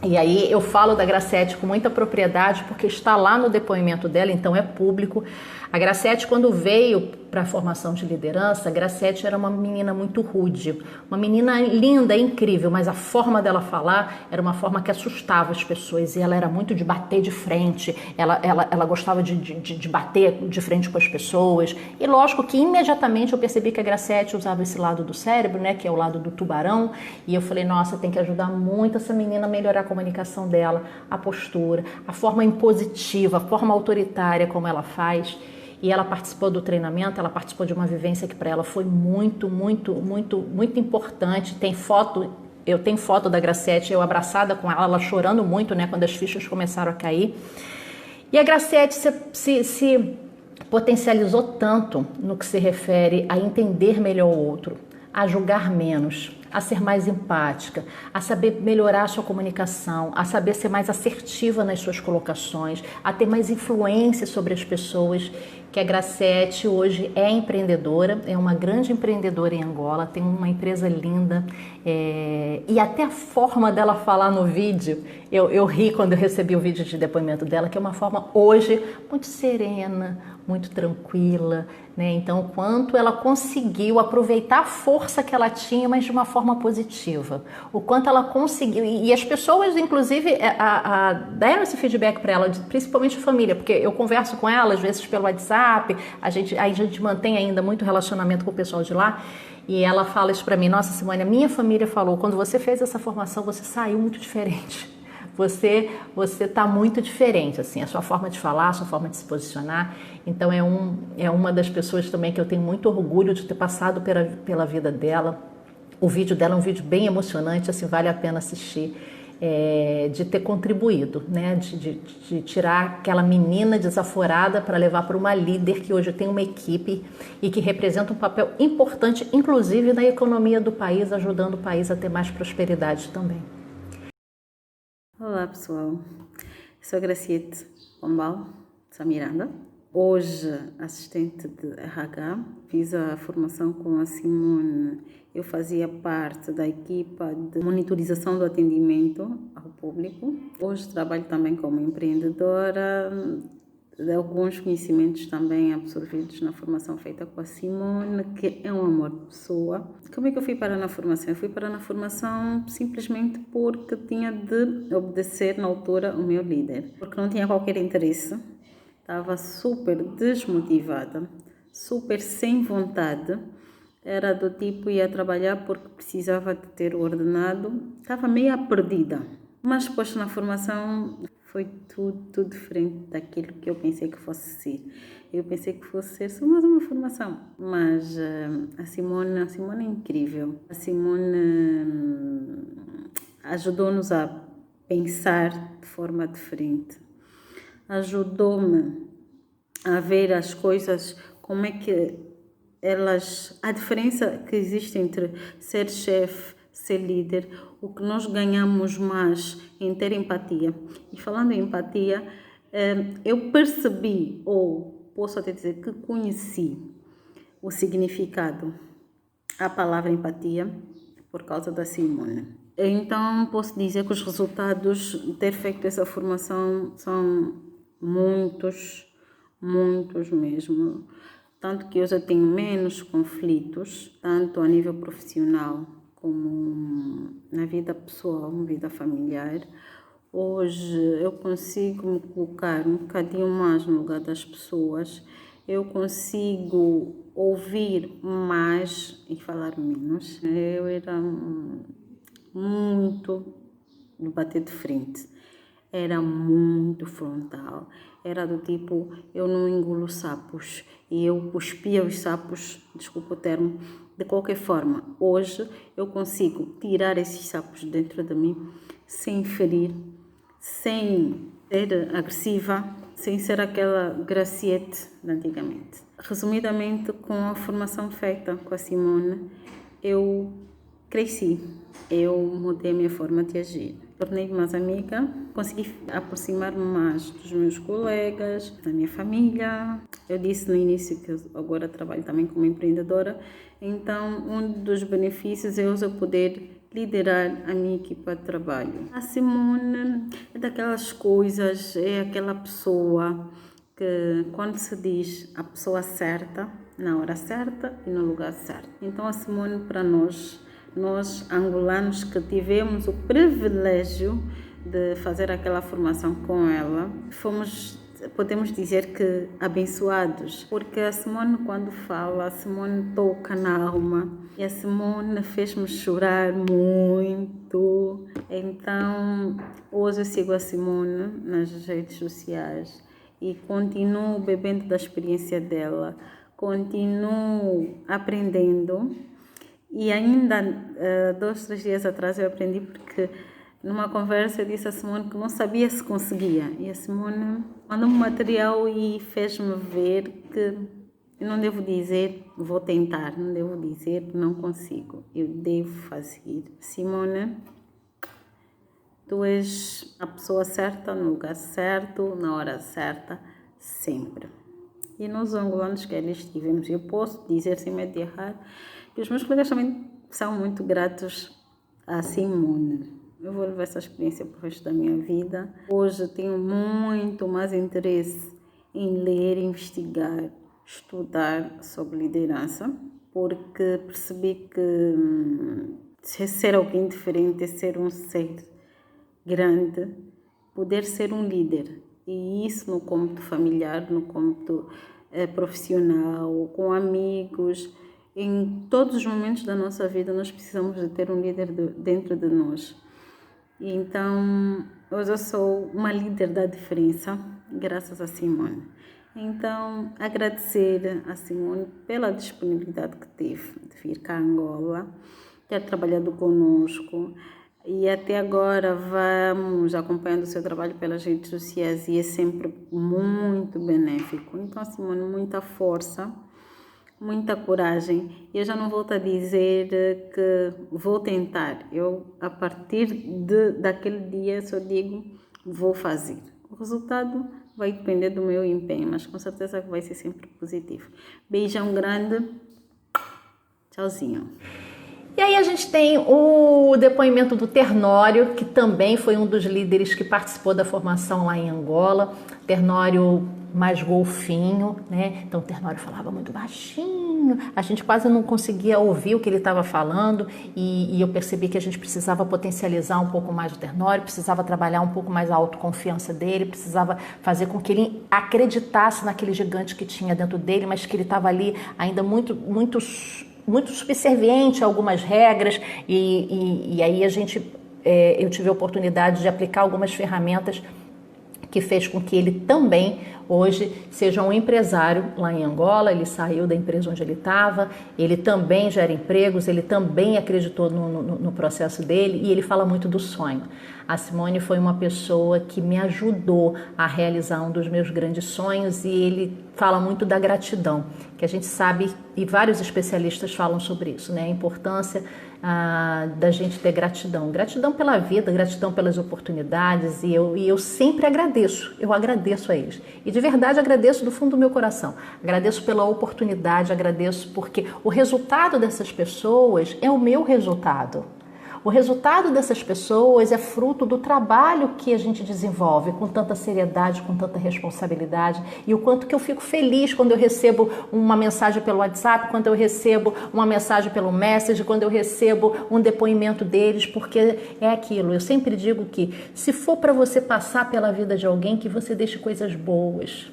E aí eu falo da Graciete com muita propriedade porque está lá no depoimento dela, então é público. A Graciete, quando veio para a formação de liderança, a Graciete era uma menina muito rude, uma menina linda, incrível, mas a forma dela falar era uma forma que assustava as pessoas, e ela era muito de bater de frente, ela gostava de bater de frente com as pessoas, e lógico que imediatamente eu percebi que a Graciete usava esse lado do cérebro, né, que é o lado do tubarão, e eu falei, nossa, tem que ajudar muito essa menina a melhorar a comunicação dela, a postura, a forma impositiva, a forma autoritária como ela faz. E ela participou do treinamento, ela participou de uma vivência que para ela foi muito importante. Eu tenho foto da Graciete, eu abraçada com ela chorando muito, né, quando as fichas começaram a cair. E a Graciete se potencializou tanto no que se refere a entender melhor o outro, a julgar menos, a ser mais empática, a saber melhorar a sua comunicação, a saber ser mais assertiva nas suas colocações, a ter mais influência sobre as pessoas, que a Graciete hoje é empreendedora, é uma grande empreendedora em Angola, tem uma empresa linda, e até a forma dela falar no vídeo, eu ri quando eu recebi o vídeo de depoimento dela, que é uma forma hoje muito serena, muito tranquila, né? Então, o quanto ela conseguiu aproveitar a força que ela tinha, mas de uma forma positiva. O quanto ela conseguiu, e as pessoas, inclusive, deram esse feedback para ela, principalmente a família, porque eu converso com ela, às vezes pelo WhatsApp, a gente mantém ainda muito relacionamento com o pessoal de lá, e ela fala isso para mim, nossa, Simone, a minha família falou, quando você fez essa formação, você saiu muito diferente. Você está muito diferente, assim, a sua forma de falar, a sua forma de se posicionar. Então é uma das pessoas também que eu tenho muito orgulho de ter passado pela vida dela. O vídeo dela é um vídeo bem emocionante, assim, vale a pena assistir, de ter contribuído, né? De tirar aquela menina desaforada para levar para uma líder que hoje tem uma equipe e que representa um papel importante, inclusive na economia do país, ajudando o país a ter mais prosperidade também. Olá pessoal, sou a Graciete Pombal, sou Miranda. Hoje assistente de RH, fiz a formação com a Simone. Eu fazia parte da equipa de monitorização do atendimento ao público. Hoje trabalho também como empreendedora, de alguns conhecimentos também absorvidos na formação feita com a Simone, que é um amor de pessoa. Como é que eu fui parar na formação? Eu fui parar na formação simplesmente porque tinha de obedecer na altura o meu líder, porque não tinha qualquer interesse, estava super desmotivada, super sem vontade, era do tipo ia trabalhar porque precisava de ter o ordenado, estava meio perdida. Mas depois na formação foi tudo diferente daquilo que eu pensei que fosse ser. Eu pensei que fosse ser só mais uma formação, mas a Simone é incrível. A Simone ajudou-nos a pensar de forma diferente. Ajudou-me a ver as coisas, como é que a diferença que existe entre ser chefe, ser líder, o que nós ganhamos mais em ter empatia. E falando em empatia, eu percebi, ou posso até dizer que conheci o significado, a palavra empatia, por causa da Simone. Então, posso dizer que os resultados de ter feito essa formação são muitos mesmo. Tanto que eu já tenho menos conflitos, tanto a nível profissional como na vida pessoal, na vida familiar. Hoje eu consigo me colocar um bocadinho mais no lugar das pessoas, eu consigo ouvir mais e falar menos. Eu era muito de bater de frente. Era muito frontal. Era do tipo, eu não engulo sapos. E eu cuspia os sapos, desculpa o termo, de qualquer forma. Hoje eu consigo tirar esses sapos dentro de mim sem ferir, sem ser agressiva, sem ser aquela graciete de antigamente. Resumidamente, com a formação feita com a Simone, eu cresci, eu mudei a minha forma de agir. Tornei-me mais amiga, consegui aproximar-me mais dos meus colegas, da minha família. Eu disse no início que eu agora trabalho também como empreendedora, então um dos benefícios é eu poder liderar a minha equipa de trabalho. A Simone é daquelas coisas, é aquela pessoa que quando se diz a pessoa certa, na hora certa e no lugar certo. Então a Simone para nós angolanos que tivemos o privilégio de fazer aquela formação com ela, podemos dizer que abençoados, porque a Simone quando fala, a Simone toca na alma e a Simone fez-me chorar muito. Então hoje eu sigo a Simone nas redes sociais e continuo bebendo da experiência dela, continuo aprendendo. E ainda 2, 3 dias atrás eu aprendi porque numa conversa eu disse a Simone que não sabia se conseguia. E a Simone mandou-me material e fez-me ver que eu não devo dizer vou tentar, não devo dizer não consigo. Eu devo fazer. Simone, tu és a pessoa certa, no lugar certo, na hora certa, sempre. E nós angolanos que ali estivemos, eu posso dizer sem medo de errar, que os meus colegas também são muito gratos a Simone. Eu vou levar essa experiência para o resto da minha vida. Hoje tenho muito mais interesse em ler, investigar, estudar sobre liderança, porque percebi que ser alguém diferente é ser um ser grande, poder ser um líder. E isso no cômputo familiar, no cômputo profissional, com amigos. Em todos os momentos da nossa vida, nós precisamos de ter um líder dentro de nós. E então, hoje eu sou uma líder da diferença, graças a Simone. Então, agradecer a Simone pela disponibilidade que teve de vir cá a Angola, ter trabalhado conosco. E até agora vamos acompanhando o seu trabalho pelas redes sociais e é sempre muito benéfico. Então, Simone, muita força, muita coragem. Eu já não volto a dizer que vou tentar. Eu, a partir daquele dia, só digo, vou fazer. O resultado vai depender do meu empenho, mas com certeza que vai ser sempre positivo. Beijão grande. Tchauzinho. E aí a gente tem o depoimento do Ternório, que também foi um dos líderes que participou da formação lá em Angola. Ternório mais golfinho, né? Então o Ternório falava muito baixinho, a gente quase não conseguia ouvir o que ele estava falando e eu percebi que a gente precisava potencializar um pouco mais o Ternório, precisava trabalhar um pouco mais a autoconfiança dele, precisava fazer com que ele acreditasse naquele gigante que tinha dentro dele, mas que ele estava ali ainda muito subserviente a algumas regras e aí eu tive a oportunidade de aplicar algumas ferramentas que fez com que ele também hoje seja um empresário lá em Angola. Ele saiu da empresa onde ele estava, ele também gera empregos, ele também acreditou no processo dele e ele fala muito do sonho. A Simone foi uma pessoa que me ajudou a realizar um dos meus grandes sonhos e ele fala muito da gratidão, que a gente sabe e vários especialistas falam sobre isso, né? A importância da gente ter gratidão. Gratidão pela vida, gratidão pelas oportunidades e eu sempre agradeço, eu agradeço a eles. E de verdade agradeço do fundo do meu coração. Agradeço pela oportunidade, agradeço porque o resultado dessas pessoas é o meu resultado. O resultado dessas pessoas é fruto do trabalho que a gente desenvolve com tanta seriedade, com tanta responsabilidade e o quanto que eu fico feliz quando eu recebo uma mensagem pelo WhatsApp, quando eu recebo uma mensagem pelo Message, quando eu recebo um depoimento deles, porque é aquilo. Eu sempre digo que se for para você passar pela vida de alguém, que você deixe coisas boas.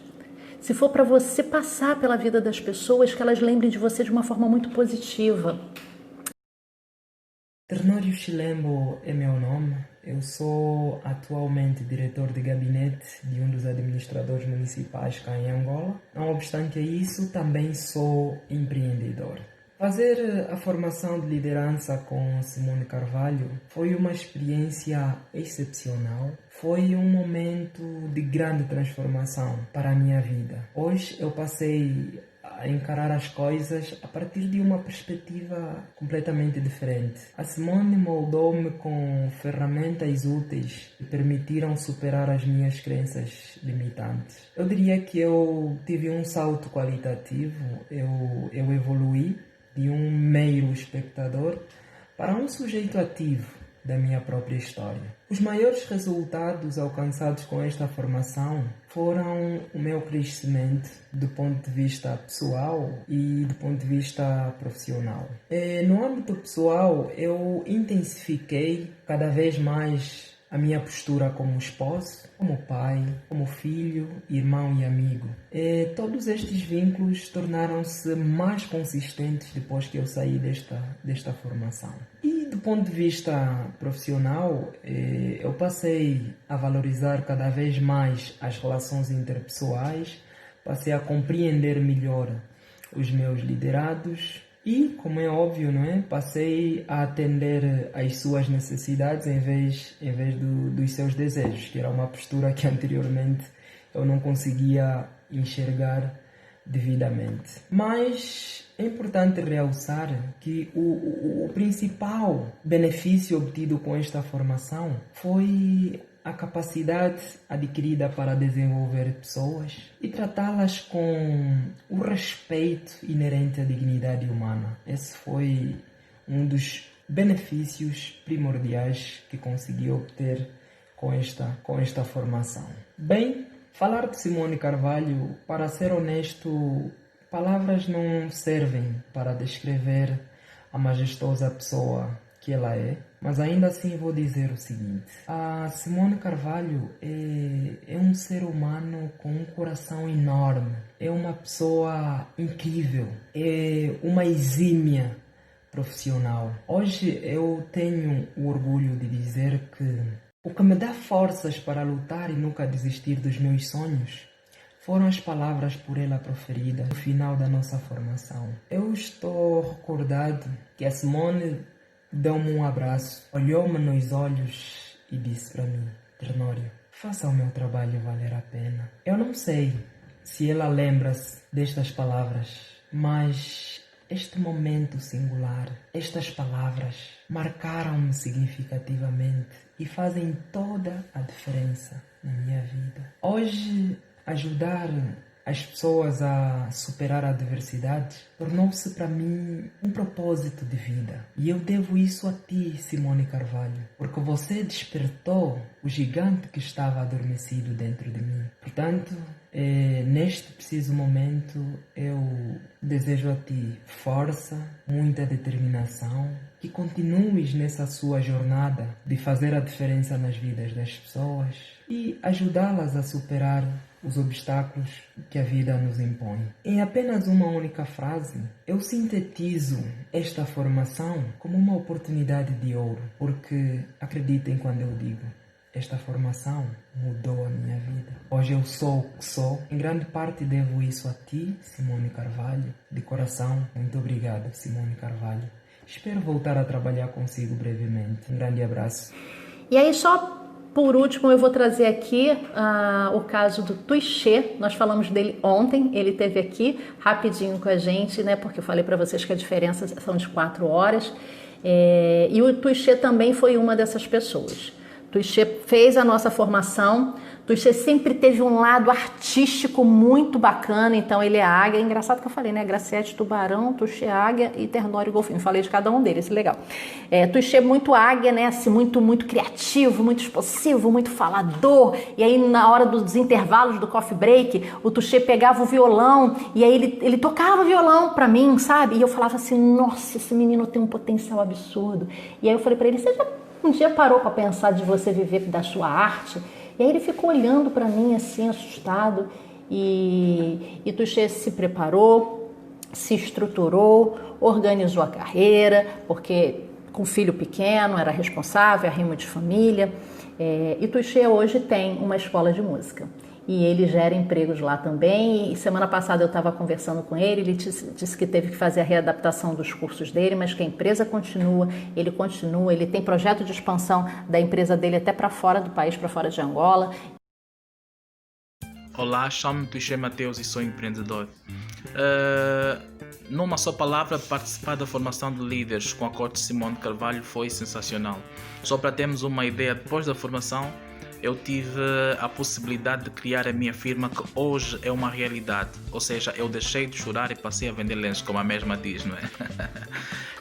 Se for para você passar pela vida das pessoas, que elas lembrem de você de uma forma muito positiva. Ternório Chilembo é meu nome. Eu sou atualmente diretor de gabinete de um dos administradores municipais cá em Angola. Não obstante isso, também sou empreendedor. Fazer a formação de liderança com Simone Carvalho foi uma experiência excepcional. Foi um momento de grande transformação para a minha vida. Hoje eu passei a encarar as coisas a partir de uma perspectiva completamente diferente. A Simone moldou-me com ferramentas úteis que permitiram superar as minhas crenças limitantes. Eu diria que eu tive um salto qualitativo, eu evoluí de um mero espectador para um sujeito ativo da minha própria história. Os maiores resultados alcançados com esta formação foram o meu crescimento do ponto de vista pessoal e do ponto de vista profissional. No âmbito pessoal, eu intensifiquei cada vez mais a minha postura como esposo, como pai, como filho, irmão e amigo. Todos estes vínculos tornaram-se mais consistentes depois que eu saí desta formação. E do ponto de vista profissional, eu passei a valorizar cada vez mais as relações interpessoais, passei a compreender melhor os meus liderados e, como é óbvio, não é? Passei a atender às suas necessidades em vez dos seus desejos, que era uma postura que anteriormente eu não conseguia enxergar devidamente. Mas é importante realçar que o principal benefício obtido com esta formação foi a capacidade adquirida para desenvolver pessoas e tratá-las com o respeito inerente à dignidade humana. Esse foi um dos benefícios primordiais que consegui obter com esta formação. Bem, falar de Simone Carvalho, para ser honesto, palavras não servem para descrever a majestosa pessoa que ela é, mas ainda assim vou dizer o seguinte: a Simone Carvalho é um ser humano com um coração enorme, é uma pessoa incrível, é uma exímia profissional. Hoje eu tenho o orgulho de dizer que o que me dá forças para lutar e nunca desistir dos meus sonhos foram as palavras por ela proferidas no final da nossa formação. Eu estou recordado que a Simone deu-me um abraço, olhou-me nos olhos e disse para mim: Ternório, faça o meu trabalho valer a pena. Eu não sei se ela lembra-se destas palavras, mas este momento singular, estas palavras marcaram-me significativamente e fazem toda a diferença na minha vida. Hoje, ajudar as pessoas a superar a adversidade tornou-se para mim um propósito de vida. E eu devo isso a ti, Simone Carvalho, porque você despertou o gigante que estava adormecido dentro de mim. Portanto, neste preciso momento, eu desejo a ti força, muita determinação, que continues nessa sua jornada de fazer a diferença nas vidas das pessoas e ajudá-las a superar os obstáculos que a vida nos impõe. Em apenas uma única frase, eu sintetizo esta formação como uma oportunidade de ouro, porque acreditem quando eu digo, esta formação mudou a minha vida. Hoje eu sou o que sou. Em grande parte devo isso a ti, Simone Carvalho. De coração, muito obrigado, Simone Carvalho. Espero voltar a trabalhar consigo brevemente. Um grande abraço. E aí, só por último, eu vou trazer aqui o caso do Tuiché. Nós falamos dele ontem, ele esteve aqui rapidinho com a gente, né? Porque eu falei para vocês que a diferença são de 4 horas. E o Tuiché também foi uma dessas pessoas. Tuiché fez a nossa formação. Tuiché sempre teve um lado artístico muito bacana, então ele é águia. É engraçado que eu falei, né? Graciete, tubarão, Tuiché, águia e Ternório, golfinho. Falei de cada um deles, legal. Tuiché muito águia, né? Assim, muito criativo, muito explosivo, muito falador. E aí, na hora dos intervalos do coffee break, o Tuiché pegava o violão e aí ele tocava violão pra mim, sabe? E eu falava assim, nossa, esse menino tem um potencial absurdo. E aí eu falei pra ele, você já um dia parou pra pensar de você viver da sua arte? E aí ele ficou olhando para mim assim, assustado, e Tuiché se preparou, se estruturou, organizou a carreira, porque com filho pequeno, era responsável, arrimo de família. E Tuxê hoje tem uma escola de música. E ele gera empregos lá também. E semana passada eu estava conversando com ele disse que teve que fazer a readaptação dos cursos dele, mas que a empresa continua, ele tem projeto de expansão da empresa dele até para fora do país, para fora de Angola. Olá, chamo-me Tuxê Mateus e sou empreendedor. Numa só palavra, participar da formação de líderes com a corte de Simone de Carvalho foi sensacional. Só para termos uma ideia, depois da formação, eu tive a possibilidade de criar a minha firma, que hoje é uma realidade. Ou seja, eu deixei de chorar e passei a vender lenços, como a mesma diz, não é?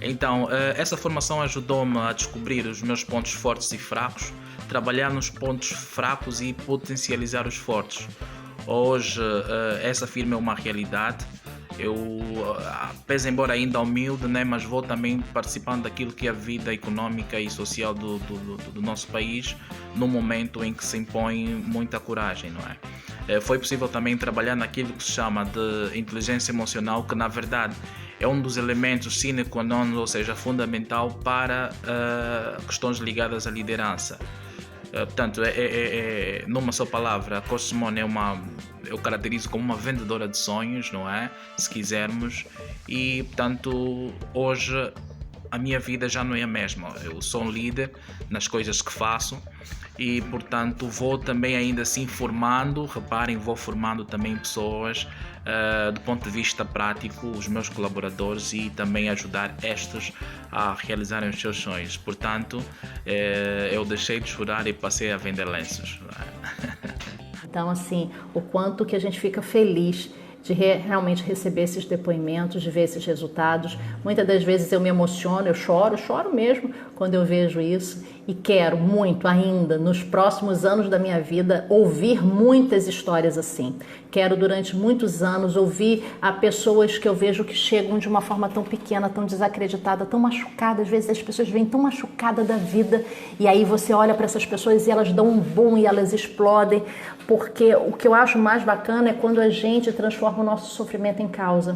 Então, essa formação ajudou-me a descobrir os meus pontos fortes e fracos, trabalhar nos pontos fracos e potencializar os fortes. Hoje, essa firma é uma realidade. Eu, pese embora ainda humilde, né, mas vou também participando daquilo que é a vida econômica e social do nosso país, no momento em que se impõe muita coragem, não é? Foi possível também trabalhar naquilo que se chama de inteligência emocional, que na verdade é um dos elementos sine qua non, ou seja, fundamental para questões ligadas à liderança. Portanto, numa só palavra, a Coach Simone eu caracterizo como uma vendedora de sonhos, não é? Se quisermos. E, portanto, hoje a minha vida já não é a mesma. Eu sou um líder nas coisas que faço e, portanto, vou também ainda assim formando, reparem, vou formando também pessoas do ponto de vista prático, os meus colaboradores, e também ajudar estes a realizarem os seus sonhos. Portanto, eu deixei de chorar e passei a vender lenços. Então, assim, o quanto que a gente fica feliz de realmente receber esses depoimentos, de ver esses resultados. Muitas das vezes eu me emociono, eu choro mesmo quando eu vejo isso, e quero muito ainda, nos próximos anos da minha vida, ouvir muitas histórias assim. Quero durante muitos anos ouvir a pessoas que eu vejo que chegam de uma forma tão pequena, tão desacreditada, tão machucada. Às vezes as pessoas vêm tão machucadas da vida, e aí você olha para essas pessoas e elas dão um boom e elas explodem, porque o que eu acho mais bacana é quando a gente transforma o nosso sofrimento em causa.